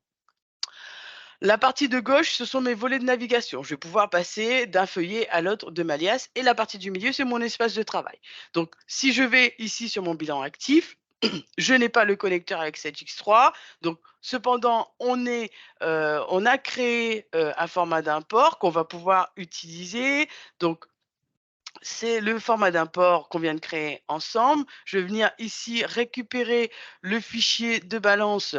La partie de gauche, ce sont mes volets de navigation. Je vais pouvoir passer d'un feuillet à l'autre de ma liasse. Et la partie du milieu, c'est mon espace de travail. Donc, si je vais ici sur mon bilan actif, je n'ai pas le connecteur avec cette X3. Donc, cependant, on a créé un format d'import qu'on va pouvoir utiliser. Donc, c'est le format d'import qu'on vient de créer ensemble. Je vais venir ici récupérer le fichier de balance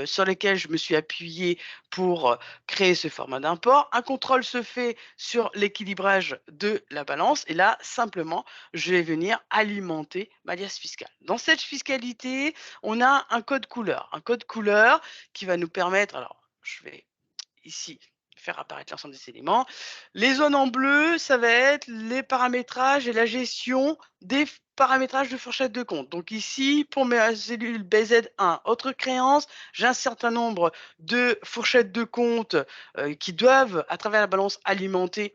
sur lequel je me suis appuyé pour créer ce format d'import. Un contrôle se fait sur l'équilibrage de la balance et là, simplement, je vais venir alimenter ma liasse fiscale. Dans cette fiscalité, on a un code couleur. Un code couleur qui va nous permettre, alors je vais ici faire apparaître l'ensemble des éléments. Les zones en bleu, ça va être les paramétrages et la gestion des paramétrages de fourchette de compte. Donc ici, pour mes cellules BZ1, autre créance, j'ai un certain nombre de fourchettes de compte qui doivent, à travers la balance, alimenter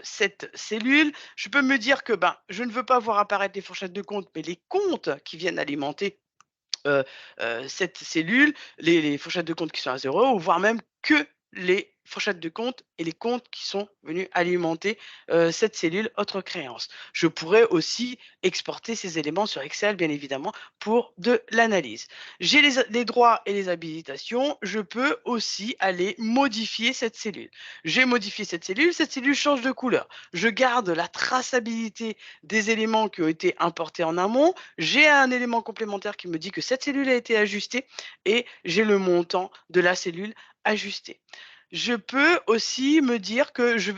cette cellule. Je peux me dire que je ne veux pas voir apparaître les fourchettes de compte, mais les comptes qui viennent alimenter cette cellule, les fourchettes de compte qui sont à 0, ou voire même que les fourchettes de compte et les comptes qui sont venus alimenter cette cellule autre créance. Je pourrais aussi exporter ces éléments sur Excel, bien évidemment, pour de l'analyse. J'ai les droits et les habilitations. Je peux aussi aller modifier cette cellule. J'ai modifié cette cellule change de couleur. Je garde la traçabilité des éléments qui ont été importés en amont. J'ai un élément complémentaire qui me dit que cette cellule a été ajustée et j'ai le montant de la cellule ajustée. Je peux aussi me dire que je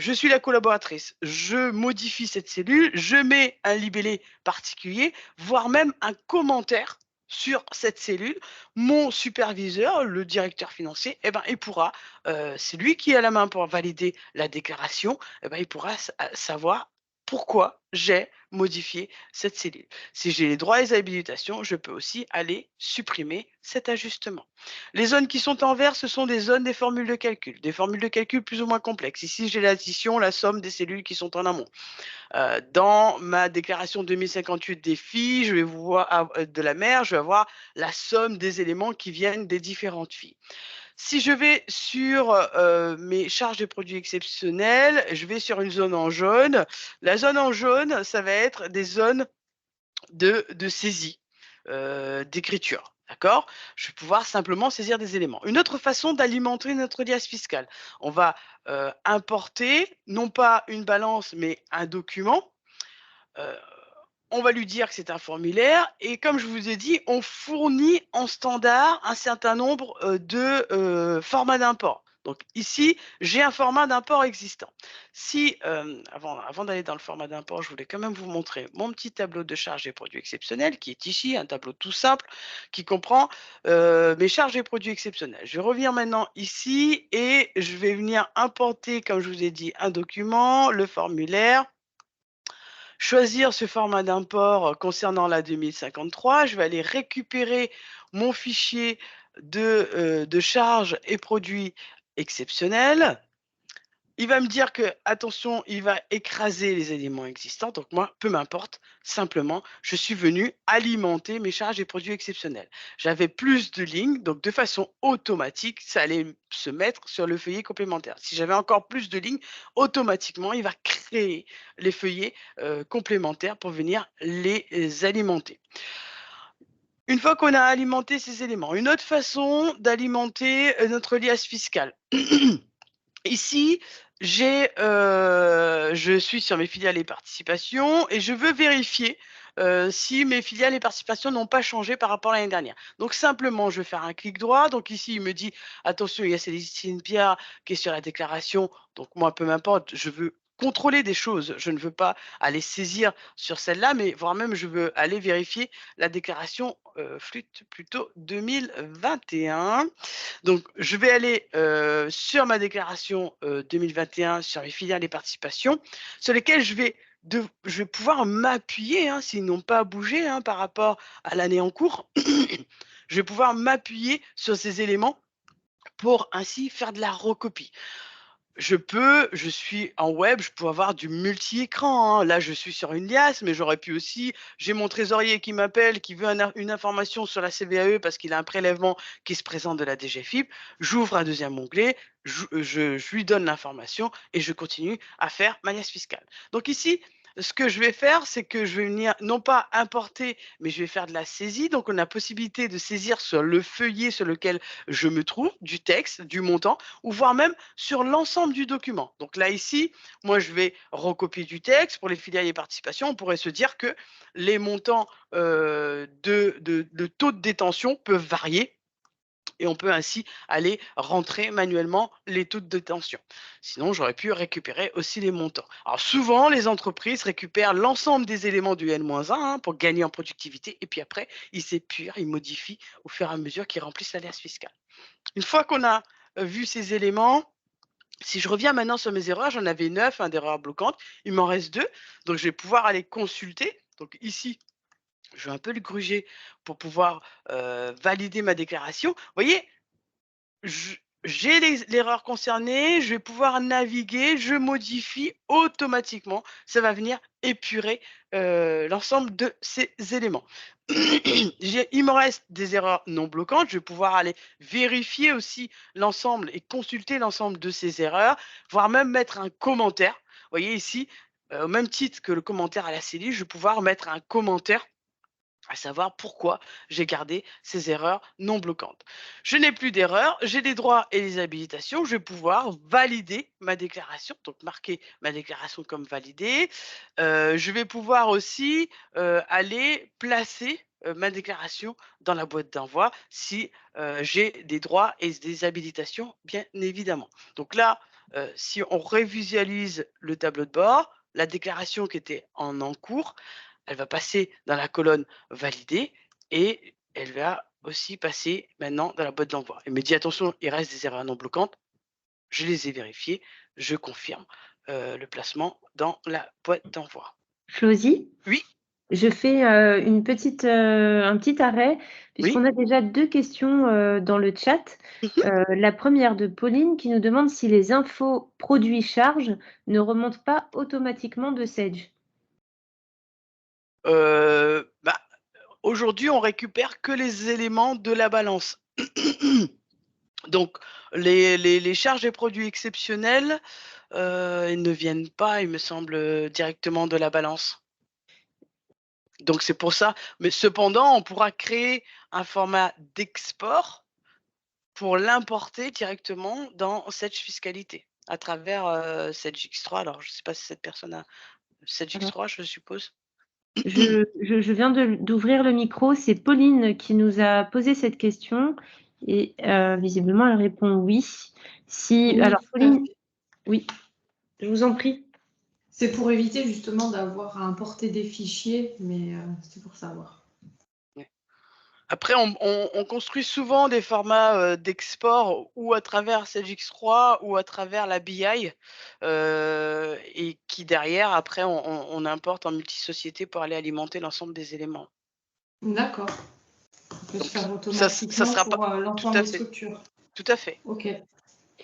je suis la collaboratrice, je modifie cette cellule, je mets un libellé particulier, voire même un commentaire sur cette cellule. Mon superviseur, le directeur financier, eh ben, il pourra, c'est lui qui a la main pour valider la déclaration, eh ben, il pourra savoir pourquoi j'ai modifié cette cellule. Si j'ai les droits et les habilitations, je peux aussi aller supprimer cet ajustement. Les zones qui sont en vert, ce sont des zones des formules de calcul plus ou moins complexes. Ici, j'ai l'addition, la somme des cellules qui sont en amont. Dans ma déclaration 2058 des filles, je vais voir de la mère, je vais avoir la somme des éléments qui viennent des différentes filles. Si je vais sur mes charges de produits exceptionnels, je vais sur une zone en jaune. La zone en jaune, ça va être des zones de saisie, d'écriture. D'accord? Je vais pouvoir simplement saisir des éléments. Une autre façon d'alimenter notre liasse fiscale. On va importer, non pas une balance, mais un document. On va lui dire que c'est un formulaire et comme je vous ai dit, on fournit en standard un certain nombre de formats d'import. Donc ici, j'ai un format d'import existant. Si, avant d'aller dans le format d'import, je voulais quand même vous montrer mon petit tableau de charges et produits exceptionnels qui est ici, un tableau tout simple qui comprend mes charges et produits exceptionnels. Je vais revenir maintenant ici et je vais venir importer, comme je vous ai dit, un document, le formulaire. Choisir ce format d'import concernant la 2053. Je vais aller récupérer mon fichier de charges et produits exceptionnels. Il va me dire que, attention, il va écraser les éléments existants. Donc moi, peu m'importe, simplement, je suis venu alimenter mes charges et produits exceptionnels. J'avais plus de lignes, donc de façon automatique, ça allait se mettre sur le feuillet complémentaire. Si j'avais encore plus de lignes, automatiquement, il va créer les feuillets complémentaires pour venir les alimenter. Une fois qu'on a alimenté ces éléments, une autre façon d'alimenter notre liasse fiscale. Ici, je suis sur mes filiales et participations et je veux vérifier si mes filiales et participations n'ont pas changé par rapport à l'année dernière. Donc simplement, je vais faire un clic droit. Donc ici, il me dit, attention, il y a Célestine Pierre qui est sur la déclaration. Donc moi, peu m'importe, je veux contrôler des choses. Je ne veux pas aller saisir sur celle-là, mais voire même, je veux aller vérifier la déclaration flûte plutôt 2021. Donc, je vais aller sur ma déclaration 2021 sur mes filiales et participations, sur lesquelles je vais pouvoir m'appuyer, hein, s'ils n'ont pas bougé hein, par rapport à l'année en cours. Je vais pouvoir m'appuyer sur ces éléments pour ainsi faire de la recopie. Je suis en web, je peux avoir du multi-écran, hein. Là, je suis sur une liasse, mais j'aurais pu aussi, j'ai mon trésorier qui m'appelle, qui veut une information sur la CVAE parce qu'il a un prélèvement qui se présente de la DGFiP. J'ouvre un deuxième onglet, je lui donne l'information et je continue à faire ma liasse fiscale. Donc ici, ce que je vais faire, c'est que je vais venir non pas importer, mais je vais faire de la saisie. Donc, on a possibilité de saisir sur le feuillet sur lequel je me trouve, du texte, du montant, ou voire même sur l'ensemble du document. Donc là, ici, moi, je vais recopier du texte. Pour les filiales et participations, on pourrait se dire que les montants de taux de détention peuvent varier et on peut ainsi aller rentrer manuellement les taux de détention. Sinon, j'aurais pu récupérer aussi les montants. Alors souvent, les entreprises récupèrent l'ensemble des éléments du N-1 hein, pour gagner en productivité et puis après, ils épurent, ils modifient au fur et à mesure qu'ils remplissent l'alias fiscal. Une fois qu'on a vu ces éléments, si je reviens maintenant sur mes erreurs, j'en avais 9 hein, d'erreurs bloquantes, il m'en reste 2, donc je vais pouvoir aller consulter. Donc ici, je vais un peu le gruger pour pouvoir valider ma déclaration. Vous voyez, j'ai l'erreur concernée, je vais pouvoir naviguer, je modifie automatiquement. Ça va venir épurer l'ensemble de ces éléments. Il me reste des erreurs non bloquantes. Je vais pouvoir aller vérifier aussi l'ensemble et consulter l'ensemble de ces erreurs, voire même mettre un commentaire. Vous voyez ici, au même titre que le commentaire à la CELI, je vais pouvoir mettre un commentaire à savoir pourquoi j'ai gardé ces erreurs non bloquantes. Je n'ai plus d'erreurs, j'ai les droits et les habilitations, je vais pouvoir valider ma déclaration, donc marquer ma déclaration comme validée. Je vais pouvoir aussi aller placer ma déclaration dans la boîte d'envoi si j'ai des droits et des habilitations, bien évidemment. Donc là, si on revisualise le tableau de bord, la déclaration qui était en cours, elle va passer dans la colonne validée et elle va aussi passer maintenant dans la boîte d'envoi. Il me dit attention, il reste des erreurs non bloquantes. Je les ai vérifiées, je confirme le placement dans la boîte d'envoi. Flosie, Oui, je fais un petit arrêt, oui. puisqu'on a déjà 2 questions dans le chat. La première de Pauline qui nous demande si les infos produits charges ne remontent pas automatiquement de Sage. Bah, aujourd'hui, on récupère que les éléments de la balance. Donc, les charges et produits exceptionnels, ils ne viennent pas, il me semble, directement de la balance. Donc c'est pour ça. Mais cependant, on pourra créer un format d'export pour l'importer directement dans Sage Fiscalité à travers, Sage X3. Alors je ne sais pas si cette personne a Sage Alors, X3, je suppose? je viens d'ouvrir le micro. C'est Pauline qui nous a posé cette question et visiblement, elle répond oui. Oui, Alors, tout à Pauline, fait. oui, je vous en prie. C'est pour éviter justement d'avoir à importer des fichiers, mais c'est pour savoir. Ouais. Après, on construit souvent des formats, d'export ou à travers Sage X3 ou à travers la BI, et qui derrière, après, on importe en multisociété pour aller alimenter l'ensemble des éléments. D'accord. On peut se Donc faire ça automatiquement sera pas pour tout l'ensemble à des fait, structures. tout à fait. Ok,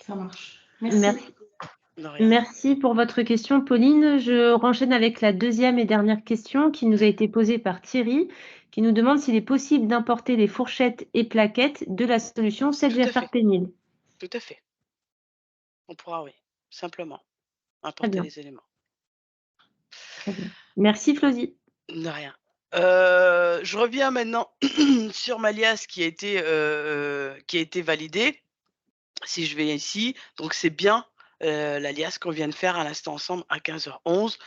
ça marche. Merci. Merci. De rien. Merci pour votre question, Pauline. Je renchaîne avec la deuxième et dernière question qui nous a été posée par Thierry, qui nous demande s'il est possible d'importer les fourchettes et plaquettes de la solution Tout à fait, SageFRP 1000. tout à fait. On pourra, oui, simplement Très importer bien, les éléments. très bien. Merci, Flosie. De rien. Je reviens maintenant sur ma liasse qui a été validée. Si je vais ici, donc c'est bien, la liasse qu'on vient de faire à l'instant ensemble à 15h11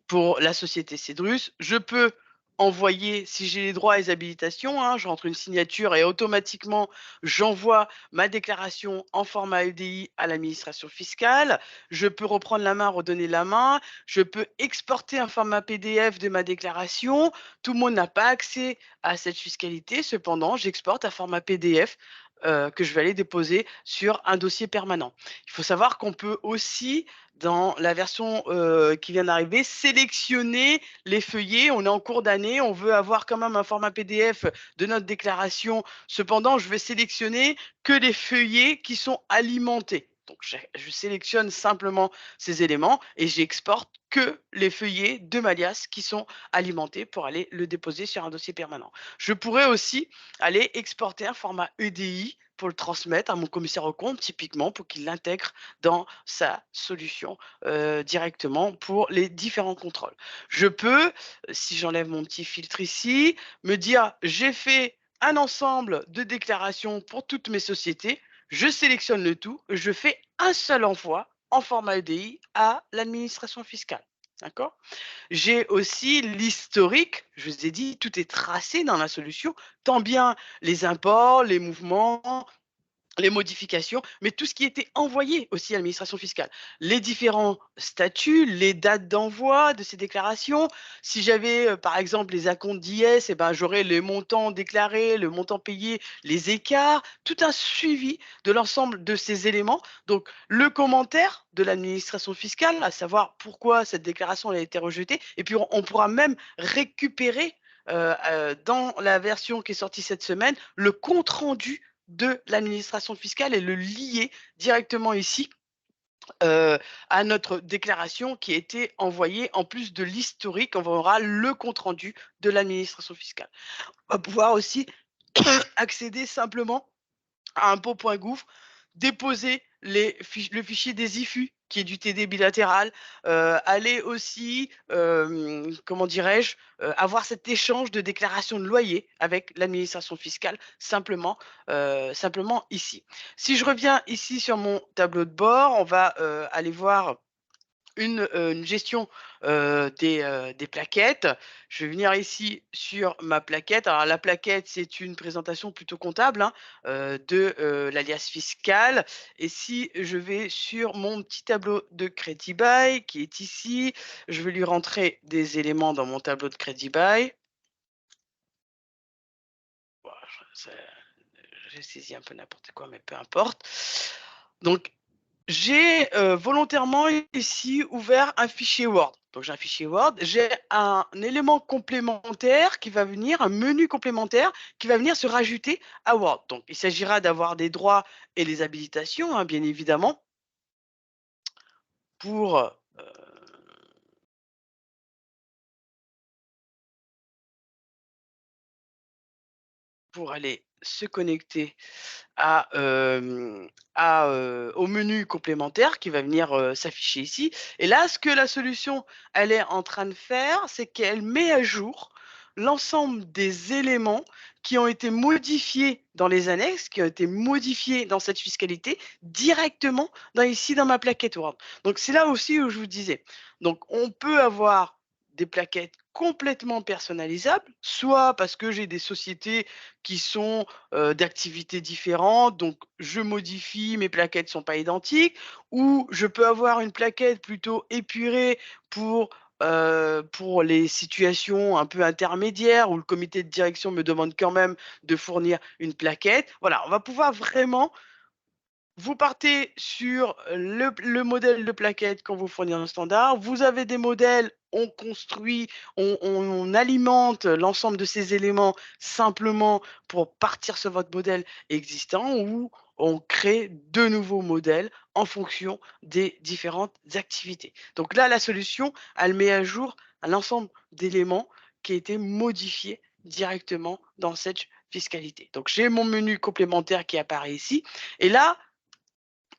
pour la société Cedrus. Je peux envoyer, si j'ai les droits et les habilitations, hein, je rentre une signature et automatiquement j'envoie ma déclaration en format EDI à l'administration fiscale. Je peux reprendre la main, redonner la main. Je peux exporter un format PDF de ma déclaration. Tout le monde n'a pas accès à cette fiscalité. Cependant, j'exporte un format PDF que je vais aller déposer sur un dossier permanent. Il faut savoir qu'on peut aussi, dans la version qui vient d'arriver, sélectionner les feuillets. On est en cours d'année, on veut avoir quand même un format PDF de notre déclaration. Cependant, je vais sélectionner que les feuillets qui sont alimentés. Donc, je sélectionne simplement ces éléments et j'exporte que les feuillets de ma liasse qui sont alimentés pour aller le déposer sur un dossier permanent. Je pourrais aussi aller exporter un format EDI pour le transmettre à mon commissaire aux comptes, typiquement, pour qu'il l'intègre dans sa solution directement pour les différents contrôles. Je peux, si j'enlève mon petit filtre ici, me dire j'ai fait un ensemble de déclarations pour toutes mes sociétés, je sélectionne le tout, je fais un seul envoi en format EDI à l'administration fiscale. D'accord? J'ai aussi l'historique, je vous ai dit, tout est tracé dans la solution, tant bien les imports, les mouvements, les modifications, mais tout ce qui était envoyé aussi à l'administration fiscale. Les différents statuts, les dates d'envoi de ces déclarations. Si j'avais, par exemple, les acomptes d'IS, eh ben, j'aurais les montants déclarés, le montant payé, les écarts, tout un suivi de l'ensemble de ces éléments. Donc, le commentaire de l'administration fiscale, à savoir pourquoi cette déclaration a été rejetée, et puis on pourra même récupérer dans la version qui est sortie cette semaine, le compte-rendu de l'administration fiscale et le lier directement ici à notre déclaration qui a été envoyée. En plus de l'historique, on aura le compte-rendu de l'administration fiscale. On va pouvoir aussi accéder simplement à impôt.gouv, déposer le fichier des IFU qui est du TD bilatéral, aller aussi, comment dirais-je, avoir cet échange de déclaration de loyer avec l'administration fiscale simplement ici. Si je reviens ici sur mon tableau de bord, on va aller voir une gestion des plaquettes. Je vais venir ici sur ma plaquette. Alors la plaquette, c'est une présentation plutôt comptable, hein, de l'alias fiscal. Et si je vais sur mon petit tableau de Crédit Bail qui est ici, je vais lui rentrer des éléments dans mon tableau de Crédit Bail. Voilà, j'ai saisi un peu n'importe quoi, mais peu importe. Donc, j'ai volontairement ici ouvert un fichier Word. Donc, j'ai un fichier Word, j'ai un élément complémentaire qui va venir, un menu complémentaire qui va venir se rajouter à Word. Donc, il s'agira d'avoir des droits et les habilitations, hein, bien évidemment, pour aller se connecter au menu complémentaire qui va venir s'afficher ici. Et là, ce que la solution elle est en train de faire, c'est qu'elle met à jour l'ensemble des éléments qui ont été modifiés dans les annexes, qui ont été modifiés dans cette fiscalité directement ici dans ma plaquette Word. Donc c'est là aussi où je vous disais. Donc on peut avoir des plaquettes complètement personnalisables, soit parce que j'ai des sociétés qui sont d'activités différentes, donc je modifie, mes plaquettes sont pas identiques, ou je peux avoir une plaquette plutôt épurée pour les situations un peu intermédiaires où le comité de direction me demande quand même de fournir une plaquette. Voilà, on va pouvoir vraiment vous partez sur le modèle de plaquette qu'on vous fournit en standard. Vous avez des modèles, on construit, on alimente l'ensemble de ces éléments simplement pour partir sur votre modèle existant ou on crée de nouveaux modèles en fonction des différentes activités. Donc là, la solution, elle met à jour un ensemble d'éléments qui a été modifiés directement dans cette fiscalité. Donc j'ai mon menu complémentaire qui apparaît ici. Et là,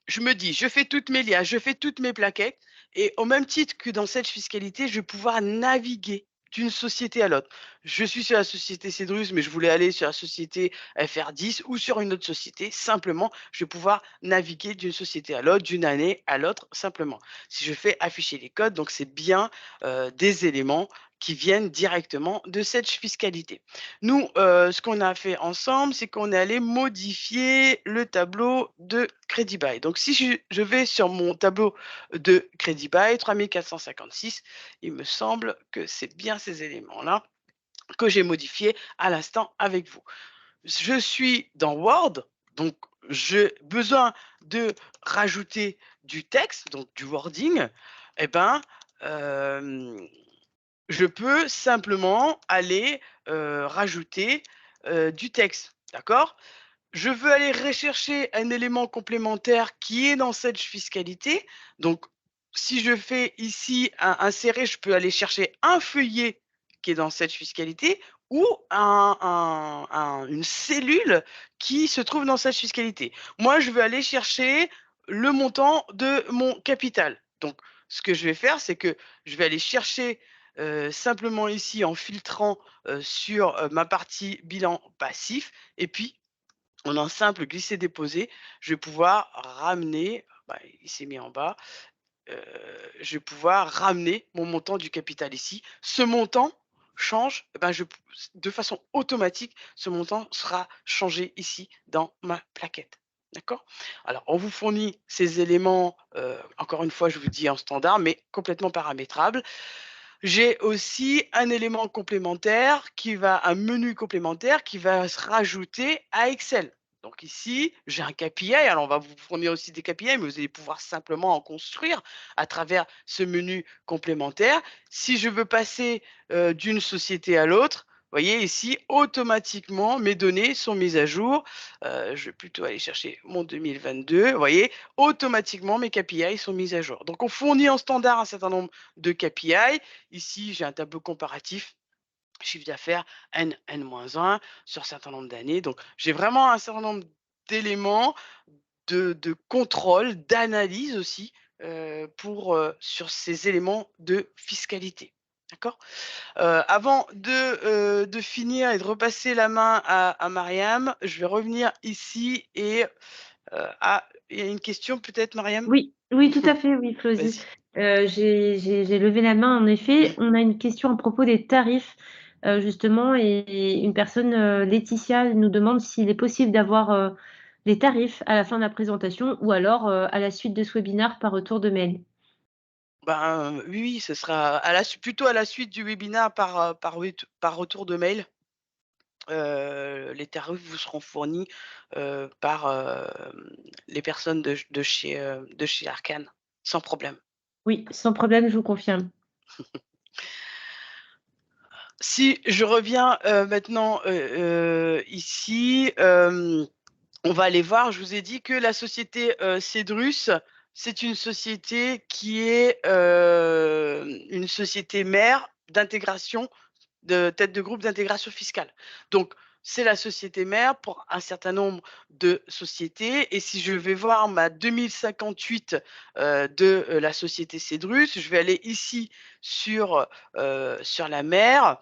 je me dis, je fais toutes mes liasses, je fais toutes mes plaquettes et au même titre que dans cette fiscalité, je vais pouvoir naviguer d'une société à l'autre. Je suis sur la société Cedrus, mais je voulais aller sur la société FR10 ou sur une autre société. Simplement, je vais pouvoir naviguer d'une société à l'autre, d'une année à l'autre, simplement. Si je fais afficher les codes, donc c'est bien des éléments qui viennent directement de cette fiscalité. Nous, ce qu'on a fait ensemble, c'est qu'on est allé modifier le tableau de Crédit Bail. Donc, si je vais sur mon tableau de Crédit Bail, 3456, il me semble que c'est bien ces éléments-là que j'ai modifiés à l'instant avec vous. Je suis dans Word, donc j'ai besoin de rajouter du texte, donc du wording. Eh ben, je peux simplement aller rajouter du texte, d'accord? Je veux aller rechercher un élément complémentaire qui est dans cette fiscalité. Donc, si je fais ici insérer, je peux aller chercher un feuillet qui est dans cette fiscalité ou une cellule qui se trouve dans cette fiscalité. Moi, je veux aller chercher le montant de mon capital. Donc, ce que je vais faire, c'est que je vais aller chercher simplement ici en filtrant sur ma partie bilan passif et puis en un simple glisser-déposer, je vais pouvoir ramener, bah, il s'est mis en bas, je vais pouvoir ramener mon montant du capital ici. Ce montant change, eh ben de façon automatique, ce montant sera changé ici dans ma plaquette. D'accord? Alors, on vous fournit ces éléments, encore une fois, je vous dis en standard, mais complètement paramétrables. J'ai aussi un élément complémentaire un menu complémentaire qui va se rajouter à Excel. Donc ici, j'ai un KPI. Alors, on va vous fournir aussi des KPI, mais vous allez pouvoir simplement en construire à travers ce menu complémentaire. Si je veux passer d'une société à l'autre, vous voyez ici, automatiquement, mes données sont mises à jour. Je vais plutôt aller chercher mon 2022. Vous voyez, automatiquement, mes KPI sont mis à jour. Donc, on fournit en standard un certain nombre de KPI. Ici, j'ai un tableau comparatif, chiffre d'affaires N-1 sur un certain nombre d'années. Donc, j'ai vraiment un certain nombre d'éléments de contrôle, d'analyse aussi sur ces éléments de fiscalité. D'accord? Avant de finir et de repasser la main à Mariam, je vais revenir ici et il y a une question peut-être, Mariam? Oui, oui, tout à fait, oui, Flosy. Vas-y. J'ai levé la main, en effet. On a une question à propos des tarifs, justement, et une personne, Laetitia, nous demande s'il est possible d'avoir les tarifs à la fin de la présentation ou alors à la suite de ce webinaire par retour de mail. Ben, oui, oui, ce sera plutôt à la suite du webinaire par retour de mail. Les tarifs vous seront fournis, par, les personnes de chez Arcane, sans problème. Oui, sans problème, je vous confirme. Si je reviens, maintenant, ici, on va aller voir, je vous ai dit que la société, Cedrus, c'est une société qui est, une société mère d'intégration, de tête de groupe d'intégration fiscale. Donc c'est la société mère pour un certain nombre de sociétés, et si je vais voir ma 2058, de, la société Cedrus, je vais aller ici sur la mère.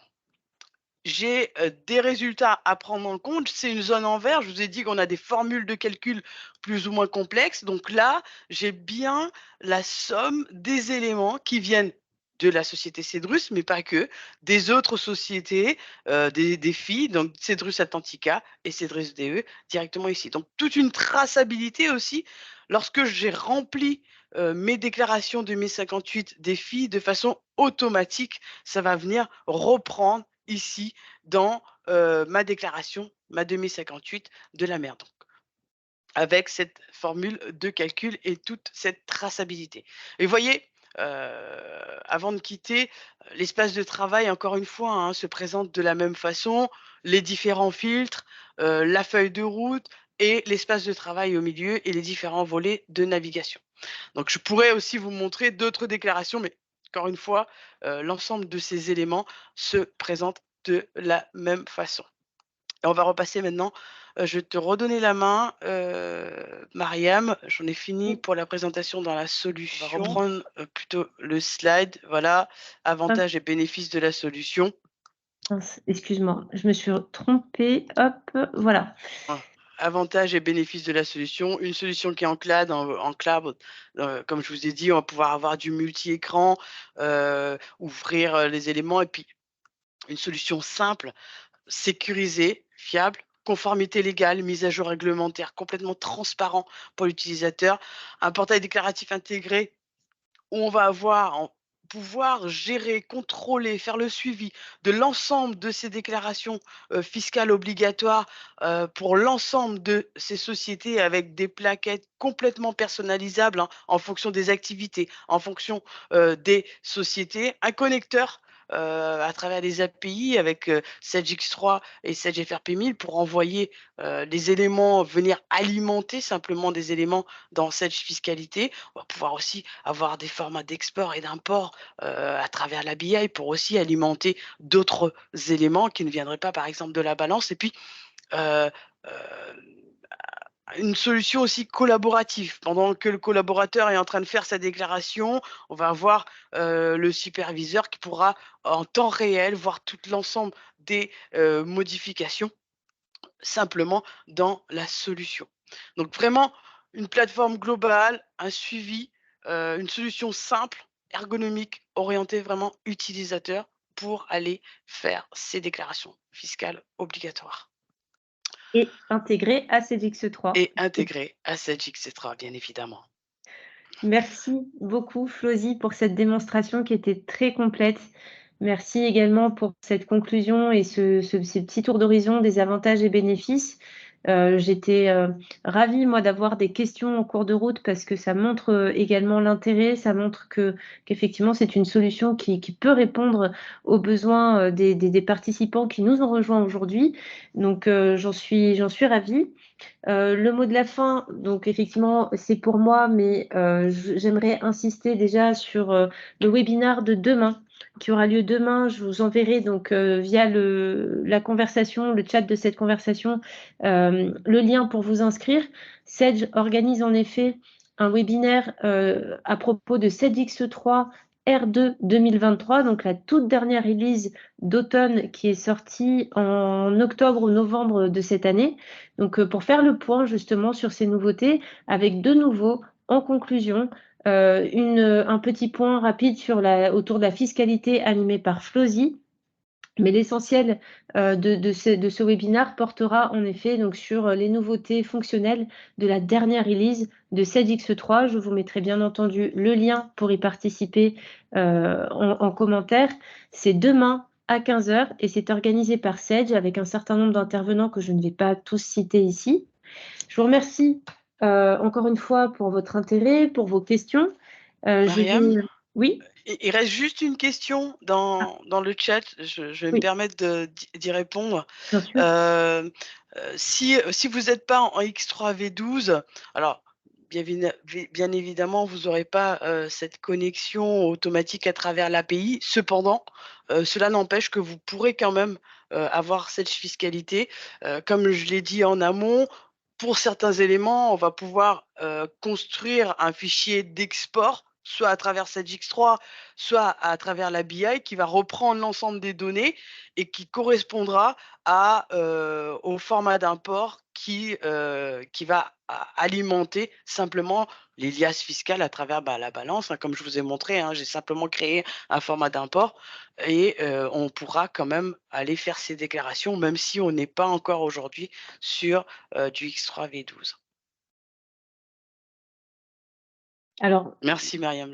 J'ai, des résultats à prendre en compte. C'est une zone en vert. Je vous ai dit qu'on a des formules de calcul plus ou moins complexes. Donc là, j'ai bien la somme des éléments qui viennent de la société Cedrus, mais pas que, des autres sociétés, des filles, donc Cedrus Atlantica et Cedrus DE directement ici. Donc toute une traçabilité aussi lorsque j'ai rempli, mes déclarations 2058 des filles de façon automatique, ça va venir reprendre ici dans, ma déclaration, ma 2058 de la mer, donc avec cette formule de calcul et toute cette traçabilité. Et vous voyez, avant de quitter, l'espace de travail, encore une fois, hein, se présente de la même façon, les différents filtres, la feuille de route et l'espace de travail au milieu et les différents volets de navigation. Donc je pourrais aussi vous montrer d'autres déclarations, mais encore une fois, l'ensemble de ces éléments se présentent de la même façon. Et on va repasser maintenant, je vais te redonner la main, Mariam. J'en ai fini pour la présentation dans la solution. On va reprendre, plutôt le slide, voilà, avantages et bénéfices de la solution. Mince, excuse-moi, je me suis trompée. Hop, voilà. Avantages et bénéfices de la solution. Une solution qui est en cloud, comme je vous ai dit, on va pouvoir avoir du multi-écran, ouvrir, les éléments, et puis une solution simple, sécurisée, fiable, conformité légale, mise à jour réglementaire, complètement transparent pour l'utilisateur. Un portail déclaratif intégré où on va pouvoir gérer, contrôler, faire le suivi de l'ensemble de ces déclarations, fiscales obligatoires, pour l'ensemble de ces sociétés, avec des plaquettes complètement personnalisables, hein, en fonction des activités, en fonction, des sociétés. Un connecteur, à travers les API avec, Sage X3 et Sage FRP 1000 pour envoyer, les éléments, venir alimenter simplement des éléments dans Sage Fiscalité. On va pouvoir aussi avoir des formats d'export et d'import, à travers la BI pour aussi alimenter d'autres éléments qui ne viendraient pas, par exemple, de la balance. Et puis, heu une solution aussi collaborative. Pendant que le collaborateur est en train de faire sa déclaration, on va avoir, le superviseur qui pourra, en temps réel, voir tout l'ensemble des, modifications simplement dans la solution. Donc vraiment une plateforme globale, un suivi, une solution simple, ergonomique, orientée vraiment utilisateur pour aller faire ses déclarations fiscales obligatoires. Et intégré à CEDIX3. Et intégrée à Sage Etc, bien évidemment. Merci beaucoup, Flosie, pour cette démonstration qui était très complète. Merci également pour cette conclusion et ce petit tour d'horizon des avantages et bénéfices. J'étais ravie, moi, d'avoir des questions en cours de route parce que ça montre également l'intérêt, ça montre qu'effectivement, c'est une solution qui peut répondre aux besoins des participants qui nous ont rejoints aujourd'hui. Donc, j'en suis ravie. Le mot de la fin, donc effectivement, c'est pour moi, mais j'aimerais insister déjà sur le webinaire de demain, qui aura lieu demain. Je vous enverrai donc via la conversation, le chat de cette conversation, le lien pour vous inscrire. Sage organise en effet un webinaire à propos de SageX3 R2 2023, donc la toute dernière release d'automne qui est sortie en octobre ou novembre de cette année. Donc, pour faire le point justement sur ces nouveautés, avec de nouveau, en conclusion, Un petit point rapide autour de la fiscalité animée par Flosi. Mais l'essentiel de ce webinaire portera en effet donc, sur les nouveautés fonctionnelles de la dernière release de Sedge-X3. Je vous mettrai bien entendu le lien pour y participer en commentaire. C'est demain à 15 h et c'est organisé par Sedge avec un certain nombre d'intervenants que je ne vais pas tous citer ici. Je vous remercie encore une fois pour votre intérêt, pour vos questions. Mariam, Oui, il reste juste une question dans le chat. Je vais me oui, permettre d'y répondre. bien sûr. Si vous n'êtes pas en X3V12, alors bien évidemment, vous n'aurez pas cette connexion automatique à travers l'API. Cependant, cela n'empêche que vous pourrez quand même avoir cette fiscalité. Comme je l'ai dit en amont, pour certains éléments, on va pouvoir construire un fichier d'export, soit à travers Sedge-X3, soit à travers la BI, qui va reprendre l'ensemble des données et qui correspondra au format d'import qui va alimenter simplement les liasses fiscales à travers la balance. Hein, comme je vous ai montré, hein, j'ai simplement créé un format d'import et on pourra quand même aller faire ces déclarations, même si on n'est pas encore aujourd'hui sur du X3V12. Alors, Merci Myriam,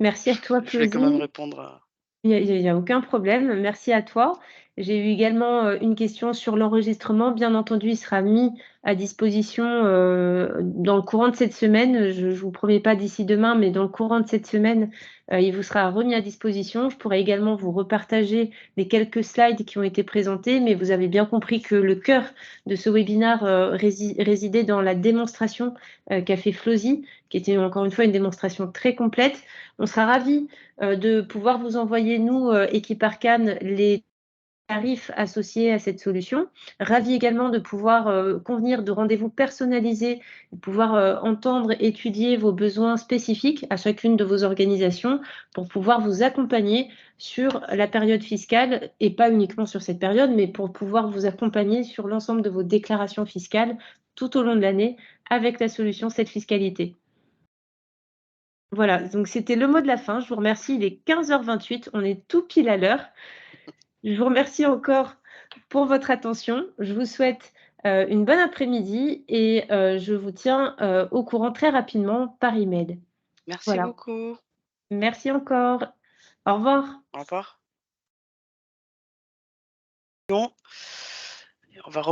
merci à toi, je vais quand même Flosi. répondre. Il n'y a aucun problème. Merci à toi. J'ai eu également une question sur l'enregistrement. Bien entendu, il sera mis à disposition dans le courant de cette semaine. Je ne vous promets pas d'ici demain, mais dans le courant de cette semaine, il vous sera remis à disposition. Je pourrai également vous repartager les quelques slides qui ont été présentés, mais vous avez bien compris que le cœur de ce webinaire résidait dans la démonstration qu'a fait Flosi, qui était encore une fois une démonstration très complète. On sera ravis de pouvoir vous envoyer, nous, équipe Arcane, les tarifs associés à cette solution. Ravi également de pouvoir convenir de rendez-vous personnalisés, de pouvoir entendre, étudier vos besoins spécifiques à chacune de vos organisations pour pouvoir vous accompagner sur la période fiscale et pas uniquement sur cette période, mais pour pouvoir vous accompagner sur l'ensemble de vos déclarations fiscales tout au long de l'année avec la solution Cette Fiscalité. Voilà, donc c'était le mot de la fin. Je vous remercie. Il est 15h28. On est tout pile à l'heure. Je vous remercie encore pour votre attention. Je vous souhaite une bonne après-midi et je vous tiens au courant très rapidement par email. Merci Voilà. beaucoup. Merci encore. Au revoir. Au revoir. On va